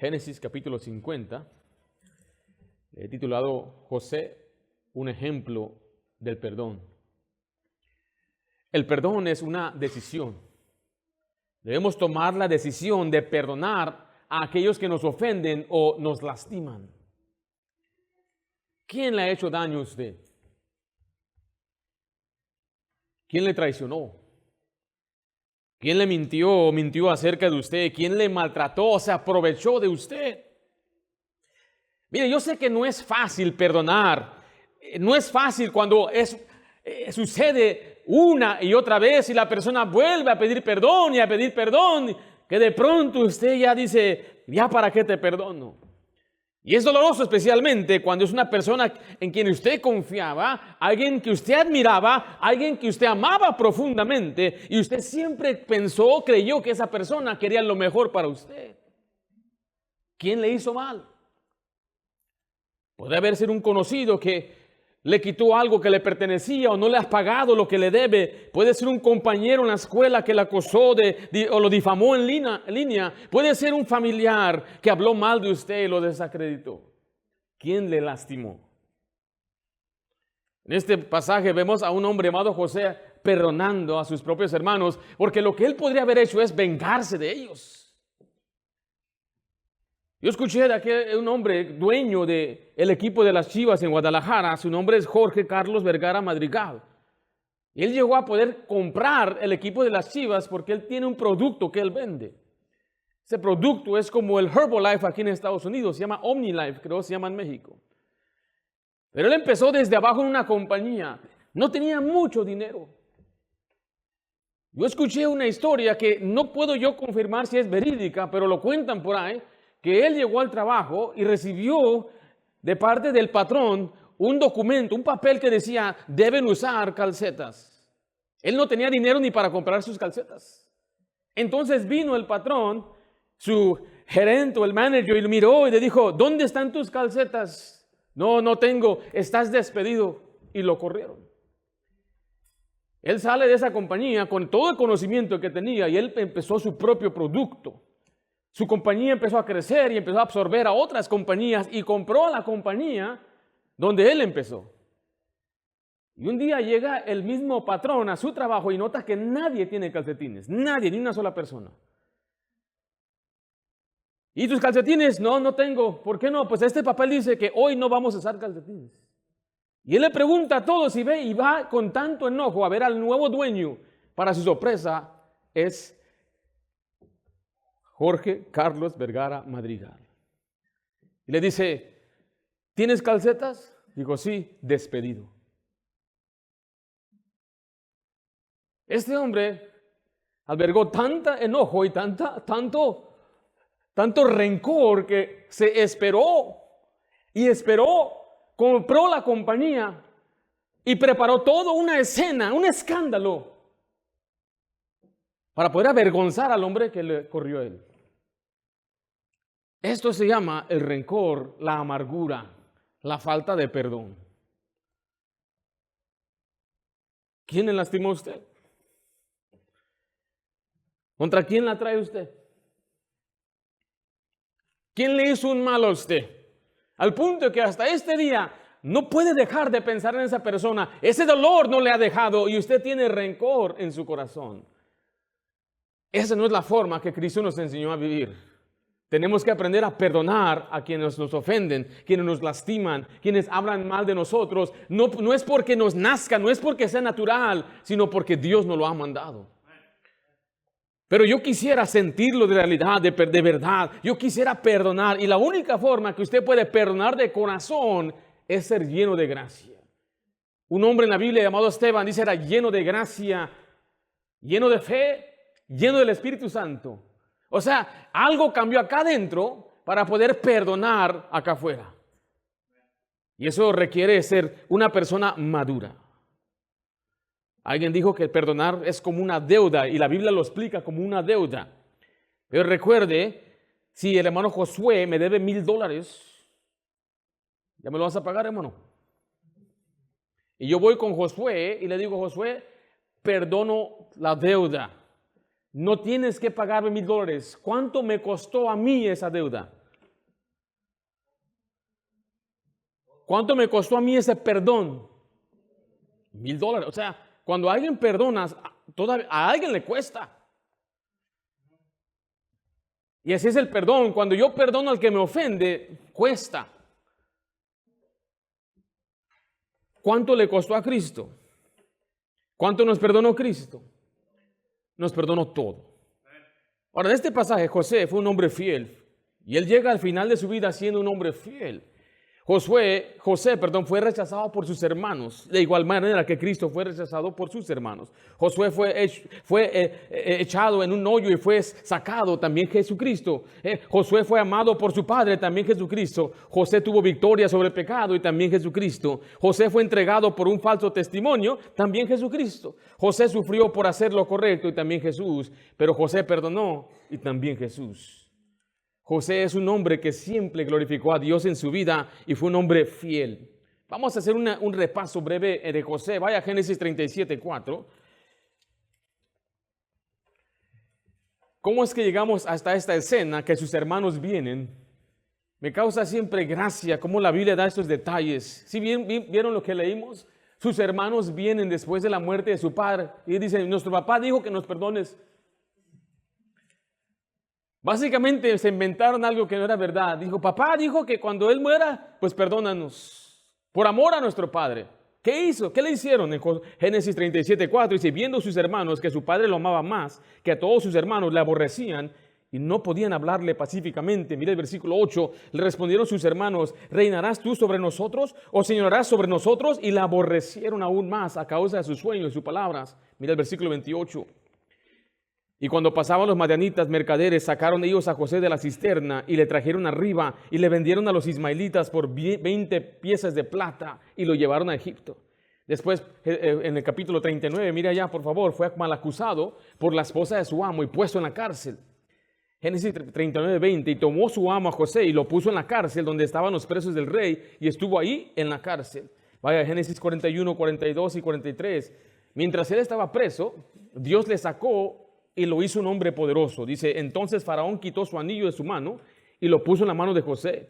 Génesis capítulo 50, he titulado José, un ejemplo del perdón. El perdón es una decisión. Debemos tomar la decisión de perdonar a aquellos que nos ofenden o nos lastiman. ¿Quién le ha hecho daño a usted? ¿Quién le traicionó? ¿Quién le mintió o mintió acerca de usted? ¿Quién le maltrató o se aprovechó de usted? Mire, yo sé que no es fácil perdonar. No es fácil cuando sucede una y otra vez y la persona vuelve a pedir perdón y a pedir perdón, que de pronto usted ya dice, ¿ya para qué te perdono? Y es doloroso especialmente cuando es una persona en quien usted confiaba, alguien que usted admiraba, alguien que usted amaba profundamente y usted siempre pensó, creyó que esa persona quería lo mejor para usted. ¿Quién le hizo mal? Puede haber sido un conocido que le quitó algo que le pertenecía o no le has pagado lo que le debe. Puede ser un compañero en la escuela que le acosó o lo difamó en línea. Puede ser un familiar que habló mal de usted y lo desacreditó. ¿Quién le lastimó? En este pasaje vemos a un hombre llamado José perdonando a sus propios hermanos porque lo que él podría haber hecho es vengarse de ellos. Yo escuché de un hombre dueño del equipo de las Chivas en Guadalajara. Su nombre es Jorge Carlos Vergara Madrigal. Y él llegó a poder comprar el equipo de las Chivas porque él tiene un producto que él vende. Ese producto es como el Herbalife aquí en Estados Unidos. Se llama OmniLife, creo que se llama en México. Pero él empezó desde abajo en una compañía. No tenía mucho dinero. Yo escuché una historia que no puedo yo confirmar si es verídica, pero lo cuentan por ahí, que él llegó al trabajo y recibió de parte del patrón un documento, un papel que decía, deben usar calcetas. Él no tenía dinero ni para comprar sus calcetas. Entonces vino el patrón, su gerente o el manager, y lo miró y le dijo, ¿dónde están tus calcetas? No tengo, estás despedido. Y lo corrieron. Él sale de esa compañía con todo el conocimiento que tenía y él empezó su propio producto. Su compañía empezó a crecer y empezó a absorber a otras compañías y compró a la compañía donde él empezó. Y un día llega el mismo patrón a su trabajo y nota que nadie tiene calcetines, nadie, ni una sola persona. ¿Y tus calcetines? No tengo. ¿Por qué no? Pues este papel dice que hoy no vamos a usar calcetines. Y él le pregunta a todos y ve y va con tanto enojo a ver al nuevo dueño. Para su sorpresa es Jorge Carlos Vergara Madrigal. Y le dice, ¿tienes calcetas? Dijo, sí, despedido. Este hombre albergó tanta enojo y tanto rencor que se esperó, compró la compañía y preparó toda una escena, un escándalo para poder avergonzar al hombre que le corrió a él. Esto se llama el rencor, la amargura, la falta de perdón. ¿Quién le lastimó a usted? ¿Contra quién la trae usted? ¿Quién le hizo un mal a usted? Al punto que hasta este día no puede dejar de pensar en esa persona. Ese dolor no le ha dejado y usted tiene rencor en su corazón. Esa no es la forma que Cristo nos enseñó a vivir. Tenemos que aprender a perdonar a quienes nos ofenden, quienes nos lastiman, quienes hablan mal de nosotros. No es porque nos nazca, no es porque sea natural, sino porque Dios nos lo ha mandado. Pero yo quisiera sentirlo de realidad, de verdad. Yo quisiera perdonar. Y la única forma que usted puede perdonar de corazón es ser lleno de gracia. Un hombre en la Biblia llamado Esteban dice era lleno de gracia, lleno de fe, lleno del Espíritu Santo. O sea, algo cambió acá adentro para poder perdonar acá afuera. Y eso requiere ser una persona madura. Alguien dijo que perdonar es como una deuda y la Biblia lo explica como una deuda. Pero recuerde, si el hermano Josué me debe $1,000, ¿ya me lo vas a pagar, hermano? Y yo voy con Josué y le digo, Josué, perdono la deuda. No tienes que pagarme $1,000. ¿Cuánto me costó a mí esa deuda? ¿Cuánto me costó a mí ese perdón? $1,000. O sea, cuando alguien perdona, a alguien le cuesta. Y así es el perdón. Cuando yo perdono al que me ofende, cuesta. ¿Cuánto le costó a Cristo? ¿Cuánto nos perdonó Cristo? Nos perdonó todo. Ahora, en este pasaje, José fue un hombre fiel. Y él llega al final de su vida siendo un hombre fiel. José, fue rechazado por sus hermanos, de igual manera que Cristo fue rechazado por sus hermanos. Josué fue echado en un hoyo y fue sacado, también Jesucristo. Josué fue amado por su padre, también Jesucristo. José tuvo victoria sobre el pecado y también Jesucristo. José fue entregado por un falso testimonio, también Jesucristo. José sufrió por hacer lo correcto y también Jesús. Pero José perdonó y también Jesús. José es un hombre que siempre glorificó a Dios en su vida y fue un hombre fiel. Vamos a hacer un repaso breve de José. Vaya a Génesis 37:4. ¿Cómo es que llegamos hasta esta escena que sus hermanos vienen? Me causa siempre gracia cómo la Biblia da estos detalles. ¿Sí vieron lo que leímos? Sus hermanos vienen después de la muerte de su padre y dicen, nuestro papá dijo que nos perdones. Básicamente se inventaron algo que no era verdad. Dijo, papá dijo que cuando él muera, pues perdónanos. Por amor a nuestro padre. ¿Qué hizo? ¿Qué le hicieron? En Génesis 37:4 dice, viendo sus hermanos que su padre lo amaba más, que a todos sus hermanos le aborrecían y no podían hablarle pacíficamente. Mira el versículo 8, le respondieron sus hermanos, ¿reinarás tú sobre nosotros o señorarás sobre nosotros? Y le aborrecieron aún más a causa de sus sueños y sus palabras. Mira el versículo 28. Y cuando pasaban los madianitas mercaderes, sacaron ellos a José de la cisterna y le trajeron arriba y le vendieron a los ismaelitas por 20 piezas de plata y lo llevaron a Egipto. Después, en el capítulo 39, mira allá por favor, fue mal acusado por la esposa de su amo y puesto en la cárcel. Génesis 39:20, y tomó su amo a José y lo puso en la cárcel donde estaban los presos del rey y estuvo ahí en la cárcel. Vaya, Génesis 41, 42 y 43. Mientras él estaba preso, Dios le sacó y lo hizo un hombre poderoso. Dice, entonces Faraón quitó su anillo de su mano y lo puso en la mano de José.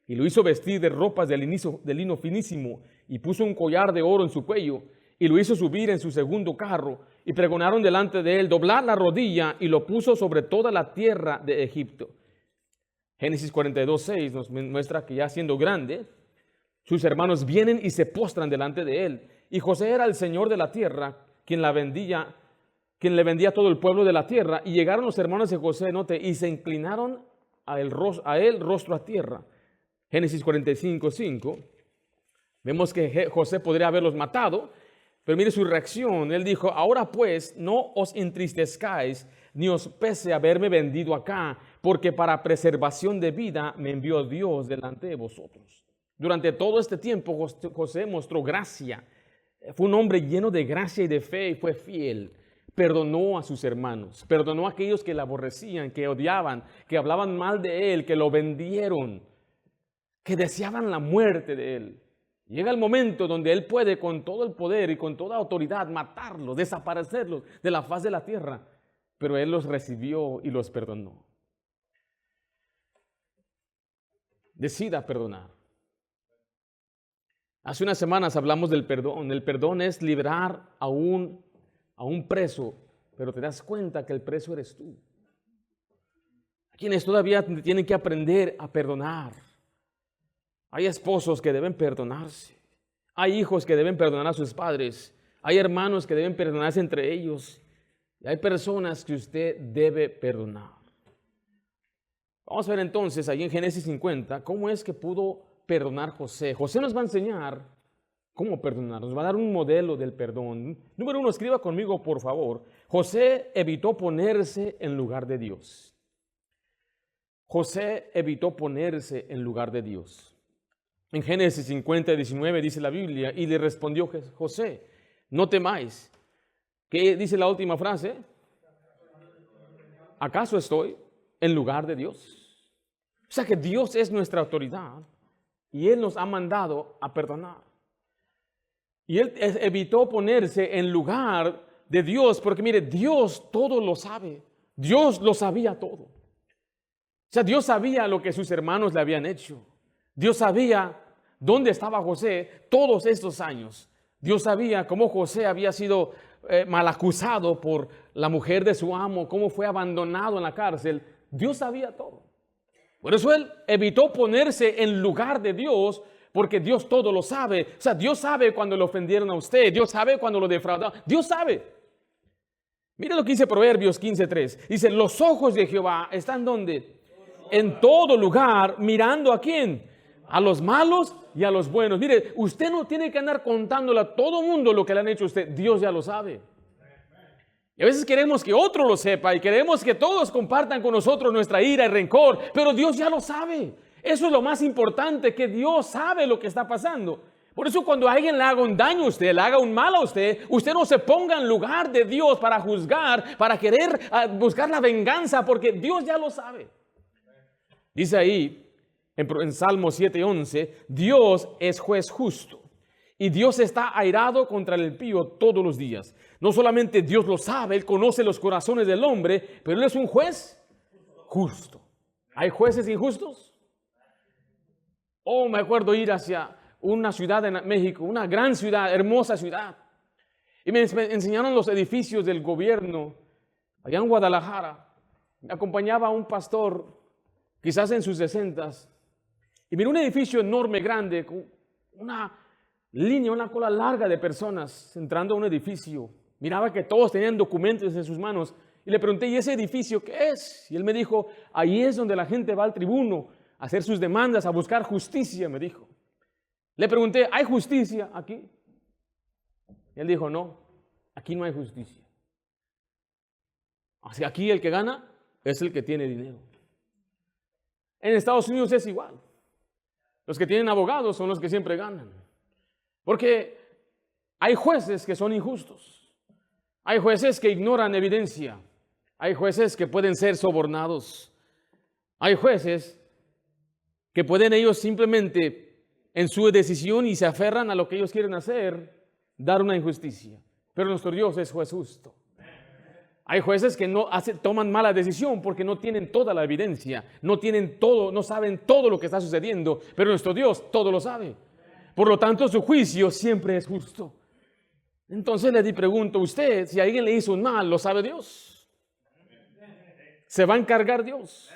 Y lo hizo vestir de ropas de lino finísimo y puso un collar de oro en su cuello y lo hizo subir en su segundo carro y pregonaron delante de él doblar la rodilla y lo puso sobre toda la tierra de Egipto. Génesis 42:6 nos muestra que ya siendo grande, sus hermanos vienen y se postran delante de él. Y José era el señor de la tierra, quien le vendía a todo el pueblo de la tierra. Y llegaron los hermanos de José, note, y se inclinaron a él rostro a tierra. Génesis 45:5. Vemos que José podría haberlos matado, pero mire su reacción. Él dijo, ahora pues no os entristezcáis, ni os pese haberme vendido acá, porque para preservación de vida me envió Dios delante de vosotros. Durante todo este tiempo José mostró gracia. Fue un hombre lleno de gracia y de fe y fue fiel. Perdonó a sus hermanos, perdonó a aquellos que le aborrecían, que odiaban, que hablaban mal de él, que lo vendieron, que deseaban la muerte de él. Llega el momento donde él puede con todo el poder y con toda autoridad matarlos, desaparecerlos de la faz de la tierra, pero él los recibió y los perdonó. Decida perdonar. Hace unas semanas hablamos del perdón. El perdón es liberar a un preso, pero te das cuenta que el preso eres tú. Quienes todavía tienen que aprender a perdonar. Hay esposos que deben perdonarse. Hay hijos que deben perdonar a sus padres. Hay hermanos que deben perdonarse entre ellos. Y hay personas que usted debe perdonar. Vamos a ver entonces ahí en Génesis 50 cómo es que pudo perdonar José. José nos va a enseñar cómo perdonar, nos va a dar un modelo del perdón. Número 1, escriba conmigo por favor. José evitó ponerse en lugar de Dios. José evitó ponerse en lugar de Dios. En Génesis 50:19 dice la Biblia, y le respondió José, no temáis. ¿Qué dice la última frase? ¿Acaso estoy en lugar de Dios? O sea que Dios es nuestra autoridad y Él nos ha mandado a perdonar. Y él evitó ponerse en lugar de Dios, porque mire, Dios todo lo sabe. Dios lo sabía todo. O sea, Dios sabía lo que sus hermanos le habían hecho. Dios sabía dónde estaba José todos estos años. Dios sabía cómo José había sido mal acusado por la mujer de su amo, cómo fue abandonado en la cárcel. Dios sabía todo. Por eso él evitó ponerse en lugar de Dios, porque Dios todo lo sabe. O sea, Dios sabe cuando lo ofendieron a usted, Dios sabe cuando lo defraudaron, Dios sabe. Mire lo que dice Proverbios 15:3. Dice, los ojos de Jehová están ¿dónde? En todo lugar, mirando ¿a quién? A los malos y a los buenos. Mire, usted no tiene que andar contándole a todo mundo lo que le han hecho a usted. Dios ya lo sabe. Y a veces queremos que otro lo sepa y queremos que todos compartan con nosotros nuestra ira y rencor, pero Dios ya lo sabe. Eso es lo más importante, que Dios sabe lo que está pasando. Por eso cuando alguien le haga un daño a usted, le haga un mal a usted, usted no se ponga en lugar de Dios para juzgar, para querer buscar la venganza, porque Dios ya lo sabe. Dice ahí en Salmo 7:11, Dios es juez justo y Dios está airado contra el impío todos los días. No solamente Dios lo sabe, Él conoce los corazones del hombre, pero Él es un juez justo. ¿Hay jueces injustos? Oh, me acuerdo ir hacia una ciudad en México, una gran ciudad, hermosa ciudad. Y me enseñaron los edificios del gobierno allá en Guadalajara. Me acompañaba un pastor, quizás en sus 60s, y miré un edificio enorme, grande, con una línea, una cola larga de personas entrando a un edificio. Miraba que todos tenían documentos en sus manos. Y le pregunté, ¿y ese edificio qué es? Y él me dijo, ahí es donde la gente va al tribuno a hacer sus demandas, a buscar justicia, me dijo. Le pregunté, ¿hay justicia aquí? Y él dijo, no, aquí no hay justicia. Así aquí el que gana es el que tiene dinero. En Estados Unidos es igual. Los que tienen abogados son los que siempre ganan. Porque hay jueces que son injustos. Hay jueces que ignoran evidencia. Hay jueces que pueden ser sobornados. Hay jueces que pueden ellos simplemente en su decisión y se aferran a lo que ellos quieren hacer, dar una injusticia. Pero nuestro Dios es juez justo. Hay jueces que toman mala decisión porque no tienen toda la evidencia, no tienen todo, no saben todo lo que está sucediendo, pero nuestro Dios todo lo sabe. Por lo tanto, su juicio siempre es justo. Entonces le pregunto a usted, si alguien le hizo un mal, ¿lo sabe Dios? ¿Se va a encargar Dios?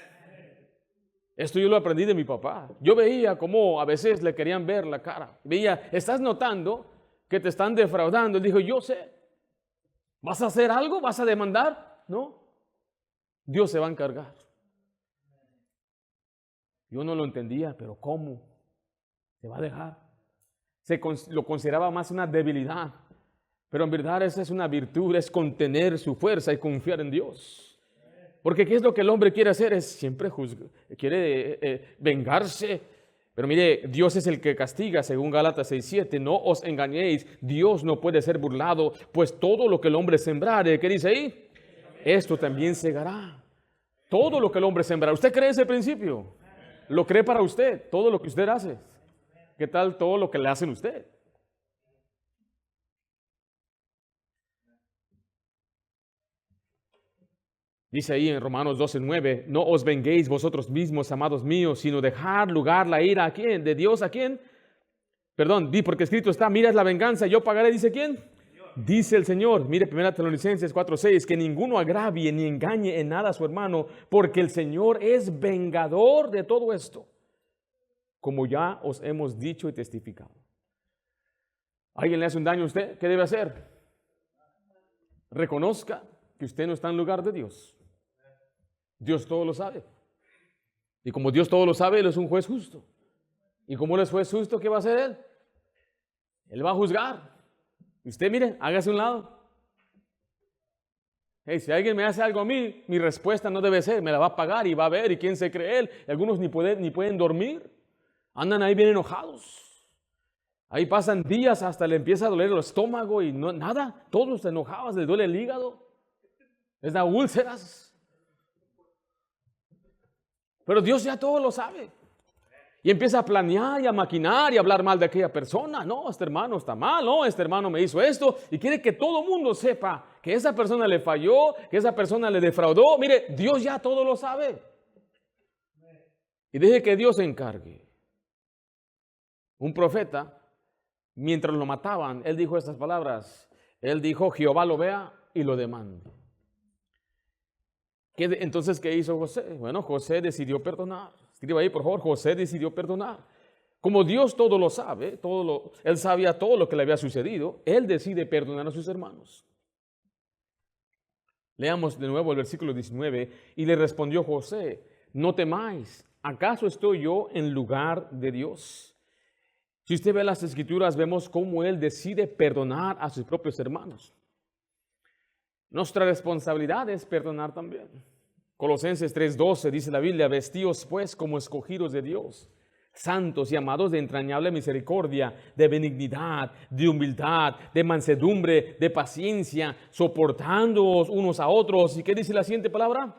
Esto yo lo aprendí de mi papá. Yo veía cómo a veces le querían ver la cara. Veía, ¿estás notando que te están defraudando? Él dijo, yo sé. ¿Vas a hacer algo? ¿Vas a demandar? No. Dios se va a encargar. Yo no lo entendía, pero ¿cómo? ¿Se va a dejar? Lo consideraba más una debilidad. Pero en verdad esa es una virtud, es contener su fuerza y confiar en Dios. Porque ¿qué es lo que el hombre quiere hacer? Es siempre juzgar, quiere vengarse. Pero mire, Dios es el que castiga, según Gálatas 6:7. No os engañéis, Dios no puede ser burlado, pues todo lo que el hombre sembrare, ¿qué dice ahí? Esto también segará. Todo lo que el hombre sembrare. ¿Usted cree ese principio? ¿Lo cree para usted? Todo lo que usted hace. ¿Qué tal todo lo que le hacen a usted? Dice ahí en Romanos 12:9, no os venguéis vosotros mismos, amados míos, sino dejar lugar la ira ¿a quién? ¿De Dios a quién? Perdón, porque escrito está, mira es la venganza, yo pagaré, ¿dice quién? Dios. Dice el Señor, mire 1 Tesalonicenses 4:6, que ninguno agravie ni engañe en nada a su hermano, porque el Señor es vengador de todo esto, como ya os hemos dicho y testificado. ¿Alguien le hace un daño a usted? ¿Qué debe hacer? Reconozca que usted no está en lugar de Dios. Dios todo lo sabe. Y como Dios todo lo sabe, Él es un juez justo. Y como Él es juez justo, ¿qué va a hacer Él? Él va a juzgar. Y usted, mire, hágase a un lado. Hey, si alguien me hace algo a mí, mi respuesta no debe ser, me la va a pagar y va a ver, y quién se cree Él. Y algunos ni pueden dormir. Andan ahí bien enojados. Ahí pasan días hasta le empieza a doler el estómago y no, nada. Todos enojados, les duele el hígado. Les da úlceras. Pero Dios ya todo lo sabe. Y empieza a planear y a maquinar y a hablar mal de aquella persona. No, este hermano está mal. No, este hermano me hizo esto. Y quiere que todo el mundo sepa que esa persona le falló, que esa persona le defraudó. Mire, Dios ya todo lo sabe. Y deje que Dios se encargue. un profeta, mientras lo mataban, él dijo estas palabras. Él dijo, Jehová lo vea y lo demande. Entonces, ¿qué hizo José? Bueno, José decidió perdonar. Escriba ahí, por favor, José decidió perdonar. Como Dios todo lo sabe, él sabía todo lo que le había sucedido, él decide perdonar a sus hermanos. Leamos de nuevo el versículo 19. Y le respondió José, no temáis, ¿acaso estoy yo en lugar de Dios? Si usted ve las Escrituras, vemos cómo él decide perdonar a sus propios hermanos. Nuestra responsabilidad es perdonar también. Colosenses 3:12 dice la Biblia, vestíos pues como escogidos de Dios, santos y amados de entrañable misericordia, de benignidad, de humildad, de mansedumbre, de paciencia, soportándoos unos a otros. ¿Y qué dice la siguiente palabra?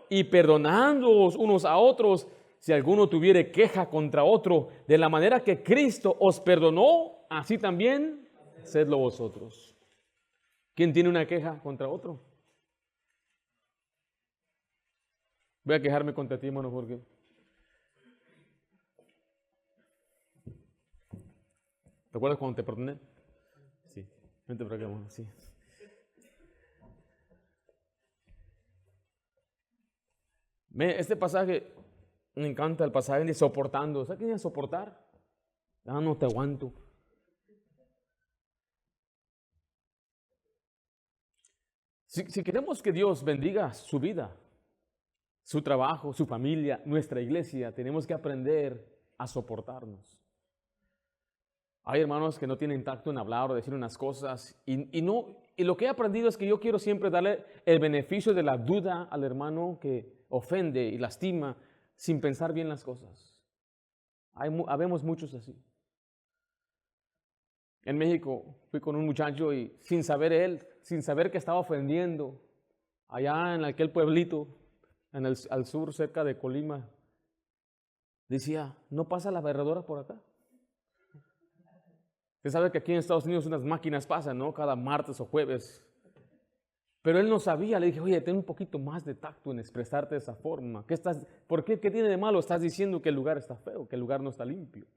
Y perdonándoos unos a otros, si alguno tuviere queja contra otro, de la manera que Cristo os perdonó, así también sedlo vosotros. ¿Quién tiene una queja contra otro? Voy a quejarme contra ti, hermano Jorge. ¿Te acuerdas cuando te perdoné? Sí. Vente por acá, hermano. Sí. Este pasaje, me encanta el pasaje de soportando. ¿Sabes qué es soportar? No te aguanto. Si queremos que Dios bendiga su vida, su trabajo, su familia, nuestra iglesia, tenemos que aprender a soportarnos. Hay hermanos que no tienen tacto en hablar o decir unas cosas y lo que he aprendido es que yo quiero siempre darle el beneficio de la duda al hermano que ofende y lastima sin pensar bien las cosas. Habemos muchos así. En México fui con un muchacho y sin saber que estaba ofendiendo, allá en aquel pueblito, al sur, cerca de Colima, decía, no pasa la barredora por acá. Usted sabe que aquí en Estados Unidos unas máquinas pasan, ¿no? Cada martes o jueves. Pero él no sabía, le dije, oye, ten un poquito más de tacto en expresarte de esa forma. ¿Por qué? ¿Qué tiene de malo? Estás diciendo que el lugar está feo, que el lugar no está limpio.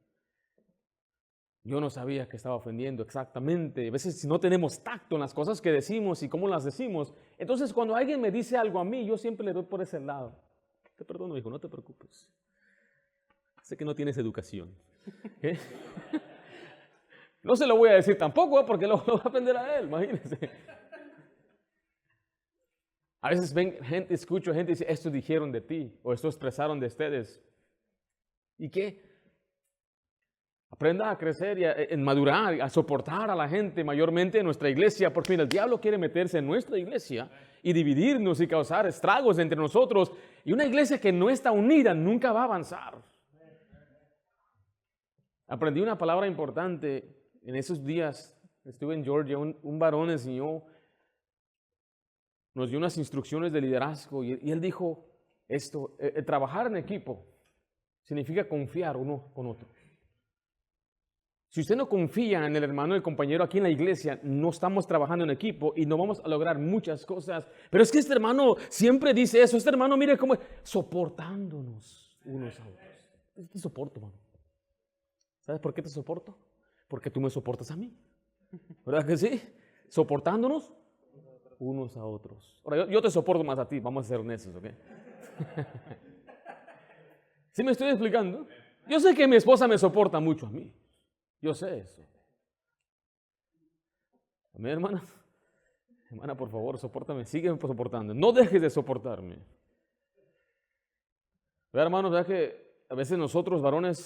Yo no sabía que estaba ofendiendo exactamente. A veces si no tenemos tacto en las cosas que decimos y cómo las decimos, entonces cuando alguien me dice algo a mí, yo siempre le doy por ese lado. Te perdono, hijo, no te preocupes. Sé que no tienes educación. ¿Eh? No se lo voy a decir tampoco, porque lo va a aprender a él, imagínense. A veces escucho gente dice, esto dijeron de ti, o esto expresaron de ustedes. ¿Y qué? Aprenda a crecer y a madurar, a soportar a la gente, mayormente en nuestra iglesia. Por fin, el diablo quiere meterse en nuestra iglesia y dividirnos y causar estragos entre nosotros. Y una iglesia que no está unida nunca va a avanzar. Aprendí una palabra importante en esos días. Estuve en Georgia, un varón enseñó, nos dio unas instrucciones de liderazgo y él dijo esto, trabajar en equipo significa confiar uno con otro. Si usted no confía en el hermano, el compañero aquí en la iglesia, no estamos trabajando en equipo y no vamos a lograr muchas cosas. Pero es que este hermano siempre dice eso. Este hermano, mire cómo es, soportándonos unos a otros. Te soporto, hermano. ¿Sabes por qué te soporto? Porque tú me soportas a mí. ¿Verdad que sí? Soportándonos unos a otros. Ahora, yo te soporto más a ti, vamos a ser honestos, ¿ok? ¿Sí me estoy explicando? Yo sé que mi esposa me soporta mucho a mí. Yo sé eso. Amén, hermana. Hermana, por favor, sopórtame. Sígueme soportando. No dejes de soportarme. ¿Verdad, hermanos? ¿Verdad que a veces nosotros, varones,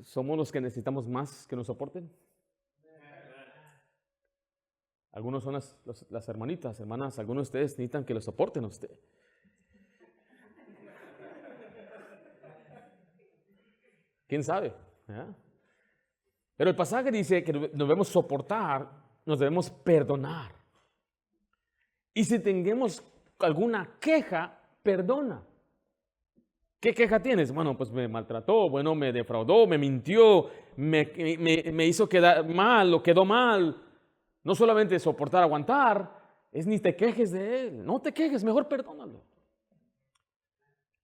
somos los que necesitamos más que nos soporten? Algunos son las hermanitas, hermanas. Algunos de ustedes necesitan que los soporten a usted. ¿Quién sabe? ¿verdad? Pero el pasaje dice que nos debemos soportar, nos debemos perdonar. Y si tenemos alguna queja, perdona. ¿Qué queja tienes? Bueno, pues me maltrató, bueno, me defraudó, me mintió, me hizo quedar mal o quedó mal. No solamente soportar, aguantar, es ni te quejes de él. No te quejes, mejor perdónalo.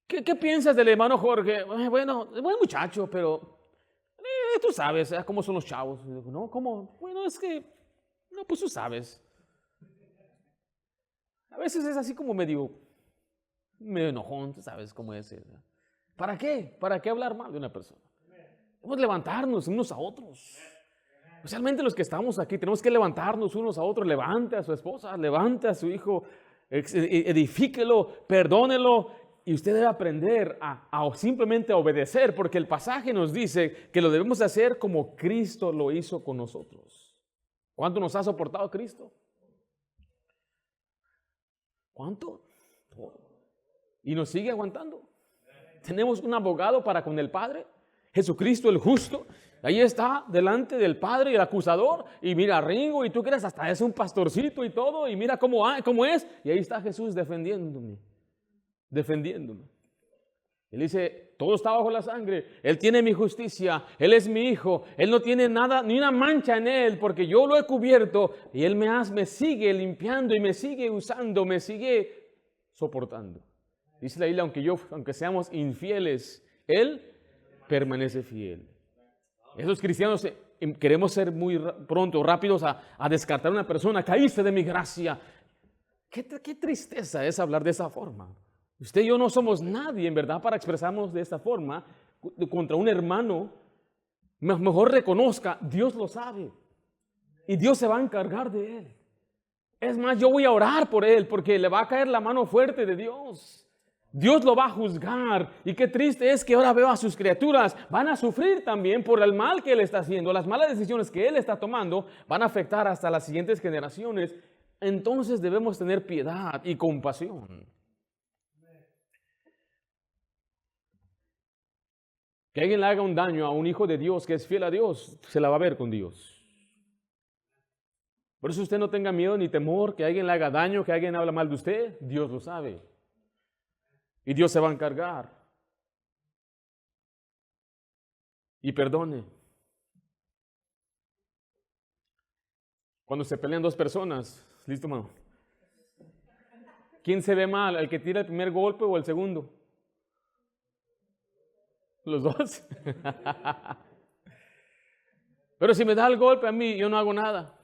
¿Qué piensas del hermano Jorge? Bueno, es buen muchacho, pero Tú sabes cómo son los chavos. Y digo, no, ¿cómo? Bueno, es que, no, pues tú sabes. A veces es así como medio enojón, tú sabes cómo es. ¿Para qué? ¿Para qué hablar mal de una persona? Debemos levantarnos unos a otros. Especialmente los que estamos aquí, tenemos que levantarnos unos a otros. Levante a su esposa, levante a su hijo, edifíquelo, perdónelo. Y usted debe aprender a simplemente obedecer, porque el pasaje nos dice que lo debemos hacer como Cristo lo hizo con nosotros. ¿Cuánto nos ha soportado Cristo? ¿Cuánto? Y nos sigue aguantando. Tenemos un abogado para con el Padre, Jesucristo el justo. Ahí está, delante del Padre y el acusador. Y mira, Ringo, y tú crees, hasta es un pastorcito y todo. Y mira cómo es. Y ahí está Jesús defendiéndome. Él dice, todo está bajo la sangre. Él tiene mi justicia. Él es mi hijo. Él no tiene nada, ni una mancha en él, porque yo lo he cubierto. Y él me sigue limpiando y me sigue usando, me sigue soportando. Dice la Biblia, aunque seamos infieles, Él permanece fiel. Esos cristianos queremos ser muy pronto, rápidos a descartar a una persona. Caíste de mi gracia. Qué tristeza es hablar de esa forma. Usted y yo no somos nadie, en verdad, para expresarnos de esta forma contra un hermano. Mejor reconozca, Dios lo sabe. Y Dios se va a encargar de él. Es más, yo voy a orar por él porque le va a caer la mano fuerte de Dios. Dios lo va a juzgar. Y qué triste es que ahora veo a sus criaturas. Van a sufrir también por el mal que Él está haciendo. Las malas decisiones que Él está tomando van a afectar hasta las siguientes generaciones. Entonces debemos tener piedad y compasión. Que alguien le haga un daño a un hijo de Dios que es fiel a Dios, se la va a ver con Dios. Por eso usted no tenga miedo ni temor que alguien le haga daño, que alguien habla mal de usted. Dios lo sabe. Y Dios se va a encargar. Y perdone. Cuando se pelean dos personas, ¿listo, mano? ¿Quién se ve mal? ¿El que tira el primer golpe o el segundo? Los dos. Pero si me da el golpe a mí, yo no hago nada.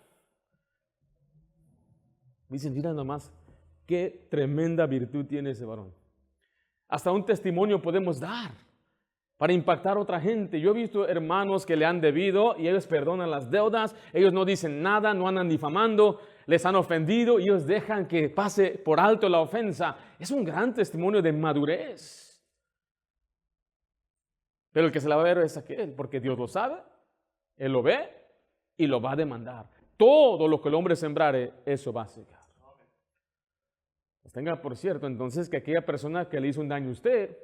Dicen, mira nomás, qué tremenda virtud tiene ese varón. Hasta un testimonio podemos dar para impactar a otra gente. Yo he visto hermanos que le han debido y ellos perdonan las deudas, ellos no dicen nada, no andan difamando, les han ofendido y ellos dejan que pase por alto la ofensa. Es un gran testimonio de madurez. Pero el que se la va a ver es aquel, porque Dios lo sabe, Él lo ve y lo va a demandar. Todo lo que el hombre sembrare, eso va a secar. Pues tenga por cierto, entonces, que aquella persona que le hizo un daño a usted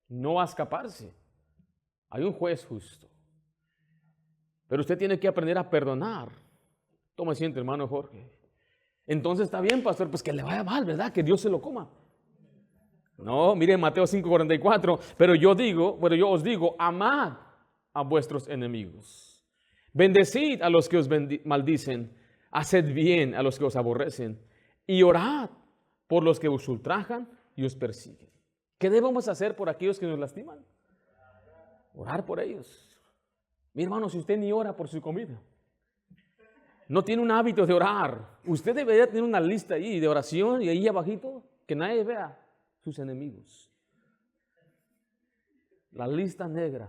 no va a escaparse. Hay un juez justo. Pero usted tiene que aprender a perdonar. Toma asiento, hermano Jorge. Entonces está bien, pastor, pues que le vaya mal, ¿verdad? Que Dios se lo coma. No, mire Mateo 5:44, pero yo os digo, amad a vuestros enemigos. Bendecid a los que os maldicen, haced bien a los que os aborrecen y orad por los que os ultrajan y os persiguen. ¿Qué debemos hacer por aquellos que nos lastiman? Orar por ellos. Mi hermano, si usted ni ora por su comida, no tiene un hábito de orar, usted debería tener una lista ahí de oración y ahí abajito que nadie vea sus enemigos. La lista negra.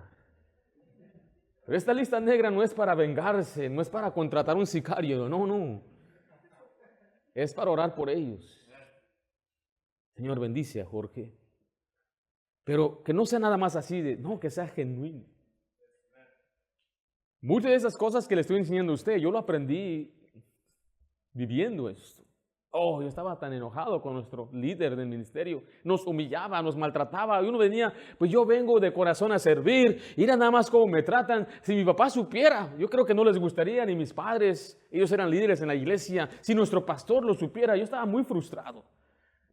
Pero esta lista negra no es para vengarse, no es para contratar un sicario, no. Es para orar por ellos. Señor, bendice a Jorge. Pero que no sea nada más así no, que sea genuino. Muchas de esas cosas que le estoy enseñando a usted, yo lo aprendí viviendo esto. Yo estaba tan enojado con nuestro líder del ministerio. Nos humillaba, nos maltrataba. Y uno venía, pues yo vengo de corazón a servir. Mira nada más cómo me tratan. Si mi papá supiera, yo creo que no les gustaría, ni mis padres. Ellos eran líderes en la iglesia. Si nuestro pastor lo supiera, yo estaba muy frustrado.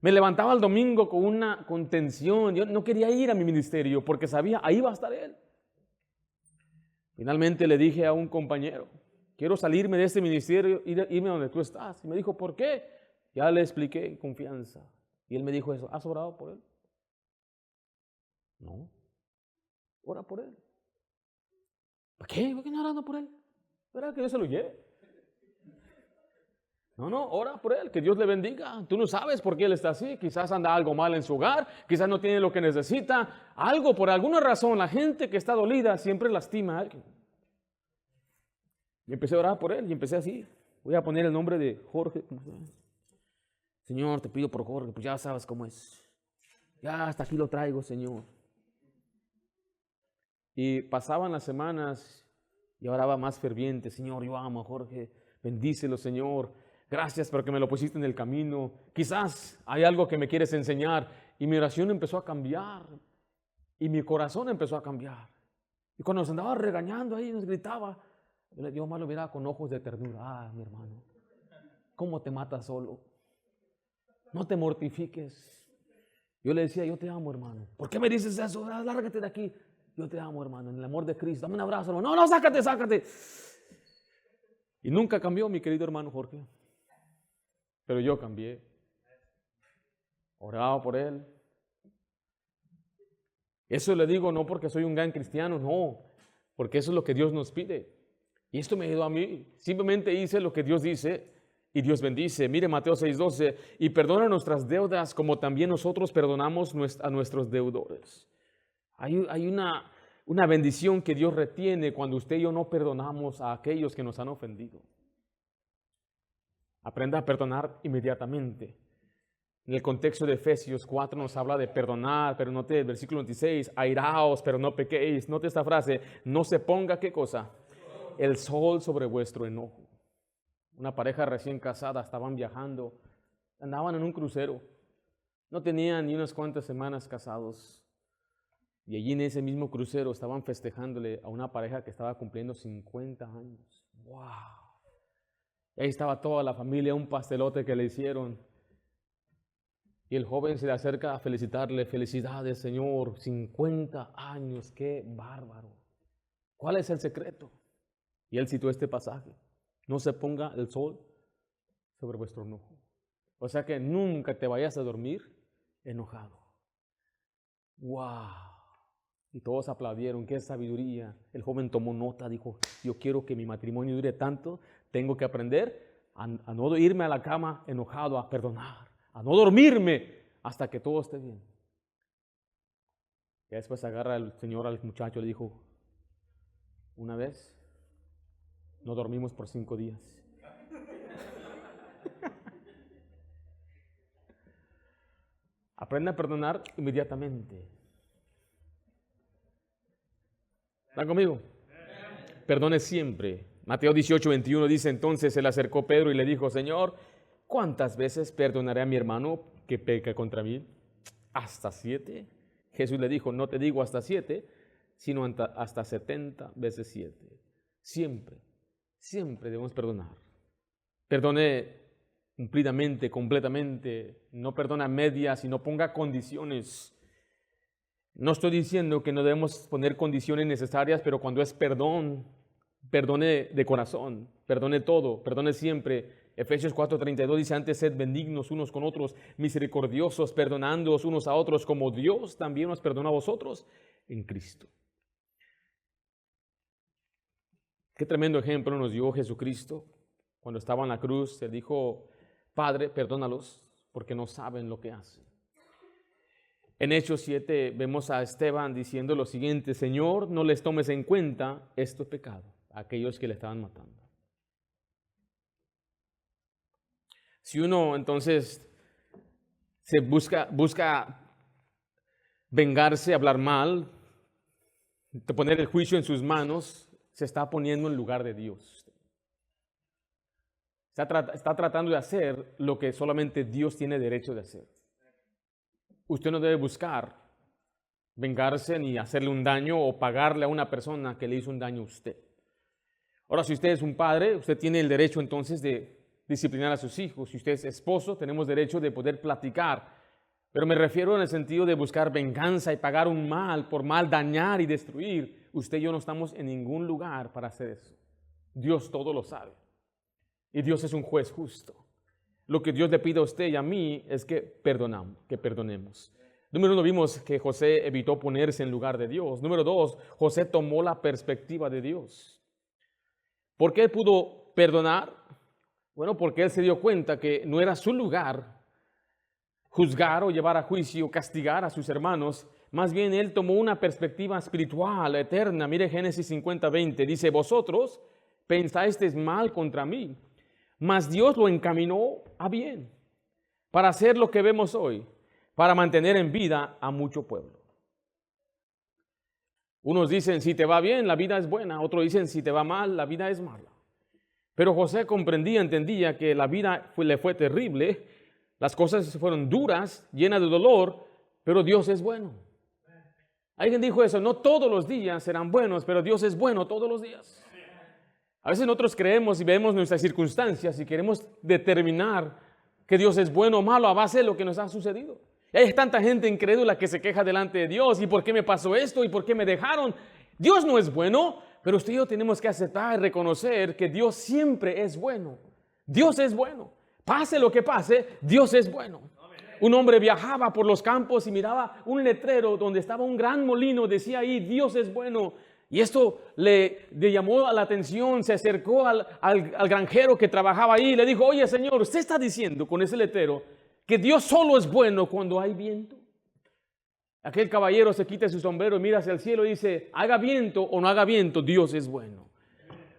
Me levantaba el domingo con una contención. Yo no quería ir a mi ministerio porque sabía, ahí va a estar él. Finalmente le dije a un compañero, quiero salirme de este ministerio, irme donde tú estás. Y me dijo, ¿por qué? Ya le expliqué en confianza. Y él me dijo eso, ¿has orado por él? No. Ora por él. ¿Para qué? ¿Por qué no orando por él? ¿Verdad que Dios se lo lleve? No, ora por él, que Dios le bendiga. Tú no sabes por qué él está así. Quizás anda algo mal en su hogar, quizás no tiene lo que necesita. Algo, por alguna razón, la gente que está dolida siempre lastima a alguien. Y empecé a orar por él y empecé así. Voy a poner el nombre de Jorge. Señor, te pido por Jorge, pues ya sabes cómo es. Ya hasta aquí lo traigo, Señor. Y pasaban las semanas y oraba más ferviente. Señor, yo amo a Jorge, bendícelo, Señor. Gracias porque me lo pusiste en el camino. Quizás hay algo que me quieres enseñar. Y mi oración empezó a cambiar. Y mi corazón empezó a cambiar. Y cuando nos andaba regañando ahí, nos gritaba. Yo más lo miraba con ojos de ternura. Ah, mi hermano, ¿cómo te matas solo? No te mortifiques. Yo le decía, yo te amo, hermano. ¿Por qué me dices eso? Lárgate de aquí. Yo te amo, hermano, en el amor de Cristo. Dame un abrazo, hermano. No, sácate. Y nunca cambió mi querido hermano Jorge. Pero yo cambié. Oraba por él. Eso le digo no porque soy un gran cristiano, no. Porque eso es lo que Dios nos pide. Y esto me ayudó a mí. Simplemente hice lo que Dios dice y Dios bendice. Mire Mateo 6:12. Y perdona nuestras deudas como también nosotros perdonamos a nuestros deudores. Hay una bendición que Dios retiene cuando usted y yo no perdonamos a aquellos que nos han ofendido. Aprenda a perdonar inmediatamente. En el contexto de Efesios 4 nos habla de perdonar, pero note el versículo 26, airaos, pero no pequéis. Note esta frase, no se ponga, ¿qué cosa? El sol sobre vuestro enojo. Una pareja recién casada, estaban viajando, andaban en un crucero. No tenían ni unas cuantas semanas casados. Y allí en ese mismo crucero estaban festejándole a una pareja que estaba cumpliendo 50 años. ¡Wow! Y ahí estaba toda la familia, un pastelote que le hicieron. Y el joven se le acerca a felicitarle. Felicidades, Señor, 50 años, qué bárbaro. ¿Cuál es el secreto? Y él citó este pasaje. No se ponga el sol sobre vuestro enojo. O sea que nunca te vayas a dormir enojado. ¡Wow! Y todos aplaudieron, qué sabiduría. El joven tomó nota, dijo, yo quiero que mi matrimonio dure tanto, tengo que aprender a no irme a la cama enojado, a perdonar, a no dormirme hasta que todo esté bien. Y después agarra el Señor al muchacho y le dijo, una vez no dormimos por 5 días. Aprende a perdonar inmediatamente. ¿Están conmigo? Perdone siempre. Mateo 18:21 dice, entonces se le acercó Pedro y le dijo, Señor, ¿cuántas veces perdonaré a mi hermano que peca contra mí? ¿Hasta 7? Jesús le dijo, no te digo hasta 7, sino hasta 70 veces 7. Siempre debemos perdonar. Perdone cumplidamente, completamente. No perdona a medias y no ponga condiciones. No estoy diciendo que no debemos poner condiciones necesarias, pero cuando es perdón, perdone de corazón, perdone todo, perdone siempre. Efesios 4:32 dice, antes sed benignos unos con otros, misericordiosos, perdonándoos unos a otros, como Dios también nos perdona a vosotros en Cristo. Qué tremendo ejemplo nos dio Jesucristo. Cuando estaba en la cruz, Él dijo, Padre, perdónalos, porque no saben lo que hacen. En Hechos 7 vemos a Esteban diciendo lo siguiente, Señor, no les tomes en cuenta este pecado, a aquellos que le estaban matando. Si uno entonces se busca vengarse, hablar mal, poner el juicio en sus manos, se está poniendo en lugar de Dios. Está tratando de hacer lo que solamente Dios tiene derecho de hacer. Usted no debe buscar vengarse ni hacerle un daño o pagarle a una persona que le hizo un daño a usted. Ahora, si usted es un padre, usted tiene el derecho entonces de disciplinar a sus hijos. Si usted es esposo, tenemos derecho de poder platicar. Pero me refiero en el sentido de buscar venganza y pagar un mal por mal, dañar y destruir. Usted y yo no estamos en ningún lugar para hacer eso. Dios todo lo sabe. Y Dios es un juez justo. Lo que Dios le pide a usted y a mí es que perdonemos. Número 1, vimos que José evitó ponerse en lugar de Dios. Número 2, José tomó la perspectiva de Dios. ¿Por qué pudo perdonar? Bueno, porque él se dio cuenta que no era su lugar juzgar o llevar a juicio, castigar a sus hermanos. Más bien él tomó una perspectiva espiritual, eterna. Mire Génesis 50:20, dice: vosotros pensasteis mal contra mí, mas Dios lo encaminó a bien, para hacer lo que vemos hoy, para mantener en vida a mucho pueblo. Unos dicen, si te va bien, la vida es buena. Otros dicen, si te va mal, la vida es mala. Pero José comprendía, entendía que la vida le fue terrible, las cosas fueron duras, llenas de dolor, pero Dios es bueno. Alguien dijo eso: no todos los días serán buenos, pero Dios es bueno todos los días. A veces nosotros creemos y vemos nuestras circunstancias y queremos determinar que Dios es bueno o malo a base de lo que nos ha sucedido. Y hay tanta gente incrédula que se queja delante de Dios: ¿y por qué me pasó esto? ¿Y por qué me dejaron? Dios no es bueno, pero usted y yo tenemos que aceptar y reconocer que Dios siempre es bueno. Dios es bueno. Pase lo que pase, Dios es bueno. Un hombre viajaba por los campos y miraba un letrero donde estaba un gran molino. Decía ahí: Dios es bueno. Y esto le llamó la atención. Se acercó al granjero que trabajaba ahí y le dijo: oye, señor, usted está diciendo con ese letrero que Dios solo es bueno cuando hay viento. Aquel caballero se quita su sombrero y mira hacia el cielo y dice: haga viento o no haga viento, Dios es bueno.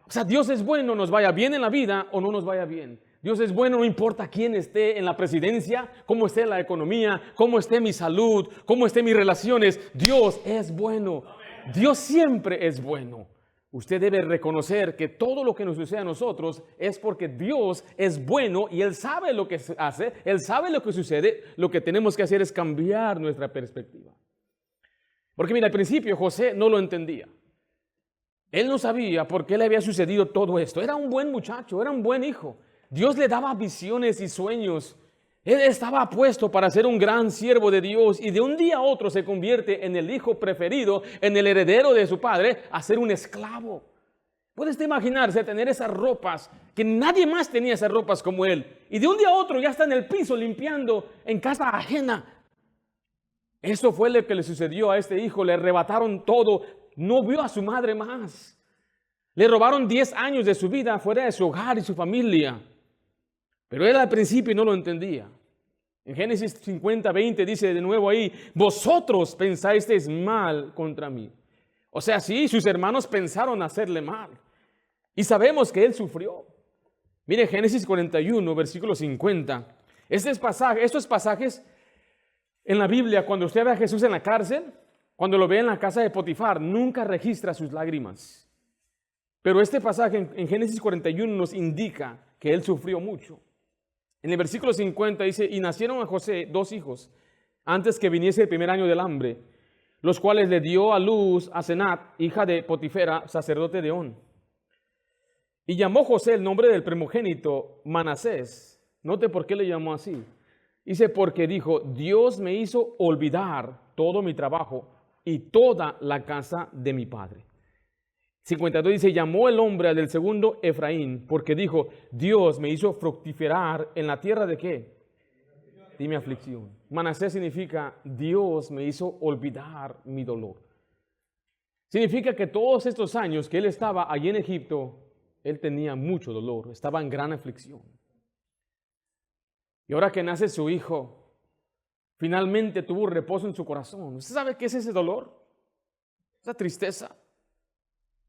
O sea, Dios es bueno, nos vaya bien en la vida o no nos vaya bien. Dios es bueno, no importa quién esté en la presidencia, cómo esté la economía, cómo esté mi salud, cómo estén mis relaciones. Dios es bueno. Dios siempre es bueno. Usted debe reconocer que todo lo que nos sucede a nosotros es porque Dios es bueno y Él sabe lo que hace, Él sabe lo que sucede. Lo que tenemos que hacer es cambiar nuestra perspectiva. Porque mira, al principio José no lo entendía. Él no sabía por qué le había sucedido todo esto. Era un buen muchacho, era un buen hijo. Dios le daba visiones y sueños. Él estaba puesto para ser un gran siervo de Dios y de un día a otro se convierte en el hijo preferido, en el heredero de su padre, a ser un esclavo. ¿Puedes imaginarse tener esas ropas, que nadie más tenía esas ropas como él? Y de un día a otro ya está en el piso limpiando en casa ajena. Eso fue lo que le sucedió a este hijo. Le arrebataron todo. No vio a su madre más. Le robaron 10 años de su vida fuera de su hogar y su familia. Pero él al principio no lo entendía. En Génesis 50:20 dice de nuevo ahí: vosotros pensasteis mal contra mí. O sea, sí, sus hermanos pensaron hacerle mal. Y sabemos que él sufrió. Mire Génesis 41, versículo 50. Estos pasajes en la Biblia, cuando usted ve a Jesús en la cárcel, cuando lo ve en la casa de Potifar, nunca registra sus lágrimas. Pero este pasaje en Génesis 41 nos indica que él sufrió mucho. En el versículo 50 dice: y nacieron a José 2 hijos, antes que viniese el primer año del hambre, los cuales le dio a luz a Senat, hija de Potifera, sacerdote de On. Y llamó José el nombre del primogénito Manasés. Note por qué le llamó así. Dice: porque dijo: Dios me hizo olvidar todo mi trabajo y toda la casa de mi padre. 52 dice: llamó el hombre al del segundo Efraín, porque dijo: Dios me hizo fructificar en la tierra de ¿qué? De mi aflicción. Manasés significa: Dios me hizo olvidar mi dolor. Significa que todos estos años que él estaba allí en Egipto, él tenía mucho dolor, estaba en gran aflicción. Y ahora que nace su hijo, finalmente tuvo reposo en su corazón. ¿Usted sabe qué es ese dolor? Esa tristeza.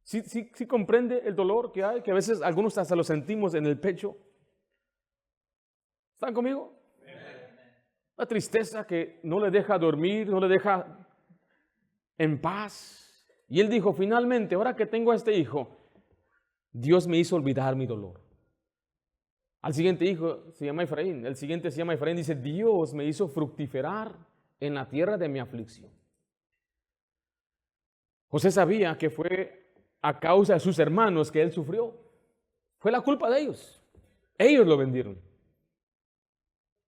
¿Sí comprende el dolor que hay? Que a veces algunos hasta lo sentimos en el pecho. ¿Están conmigo? La tristeza que no le deja dormir, no le deja en paz. Y él dijo: finalmente, ahora que tengo a este hijo, Dios me hizo olvidar mi dolor. Al siguiente hijo se llama Efraín. El siguiente se llama Efraín. Dice: Dios me hizo fructificar en la tierra de mi aflicción. José sabía que fue a causa de sus hermanos que él sufrió. Fue la culpa de ellos. Ellos lo vendieron.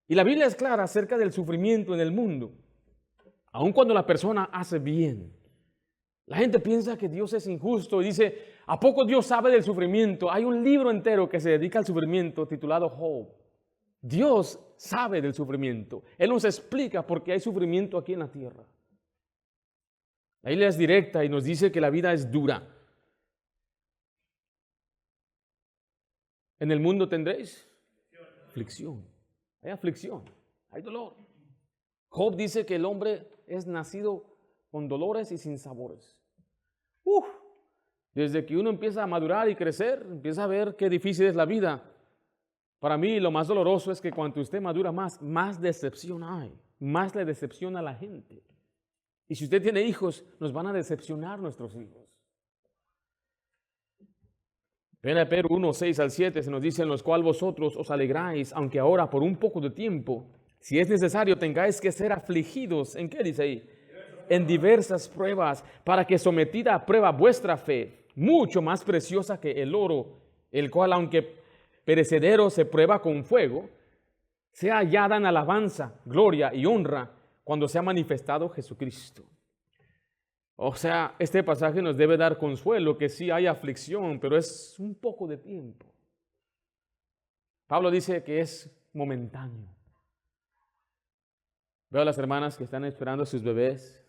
Y la Biblia es clara acerca del sufrimiento en el mundo. Aun cuando la persona hace bien, la gente piensa que Dios es injusto y dice: ¿a poco Dios sabe del sufrimiento? Hay un libro entero que se dedica al sufrimiento titulado Job. Dios sabe del sufrimiento. Él nos explica por qué hay sufrimiento aquí en la tierra. La Biblia es directa y nos dice que la vida es dura. En el mundo tendréis aflicción. Hay aflicción, hay dolor. Job dice que el hombre es nacido con dolores y sin sabores. Desde que uno empieza a madurar y crecer, empieza a ver qué difícil es la vida. Para mí lo más doloroso es que cuando usted madura más decepción hay, más le decepciona a la gente. Y si usted tiene hijos, nos van a decepcionar nuestros hijos. Primera de Pedro 1, 6 al 7 se nos dice: en los cuales vosotros os alegráis, aunque ahora por un poco de tiempo, si es necesario, tengáis que ser afligidos. ¿En qué dice ahí? En diversas pruebas, para que sometida a prueba vuestra fe, mucho más preciosa que el oro, el cual aunque perecedero se prueba con fuego, sea hallada en alabanza, gloria y honra cuando sea manifestado Jesucristo. O sea, este pasaje nos debe dar consuelo, que sí hay aflicción, pero es un poco de tiempo. Pablo dice que es momentáneo. Veo a las hermanas que están esperando a sus bebés.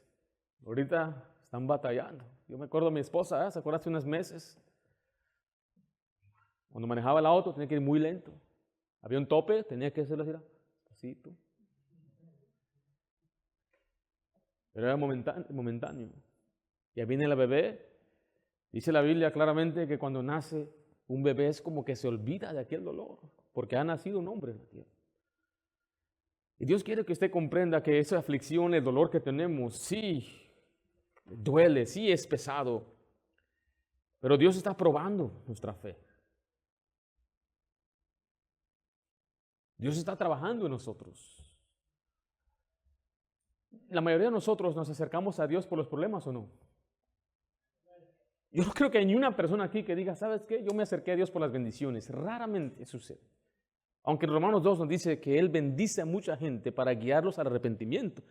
Ahorita están batallando. Yo me acuerdo de mi esposa, ¿se acuerda? Hace unos meses. Cuando manejaba el auto tenía que ir muy lento. Había un tope, tenía que hacerlo así, despacito. Pero era momentáneo. Ya viene la bebé. Dice la Biblia claramente que cuando nace un bebé es como que se olvida de aquel dolor, porque ha nacido un hombre en la tierra. Y Dios quiere que usted comprenda que esa aflicción, el dolor que tenemos, sí duele, sí es pesado, pero Dios está probando nuestra fe. Dios está trabajando en nosotros. La mayoría de nosotros nos acercamos a Dios por los problemas, ¿o no? Yo no creo que hay ni una persona aquí que diga, ¿sabes qué? Yo me acerqué a Dios por las bendiciones. Raramente sucede. Aunque en Romanos 2 nos dice que Él bendice a mucha gente para guiarlos al arrepentimiento.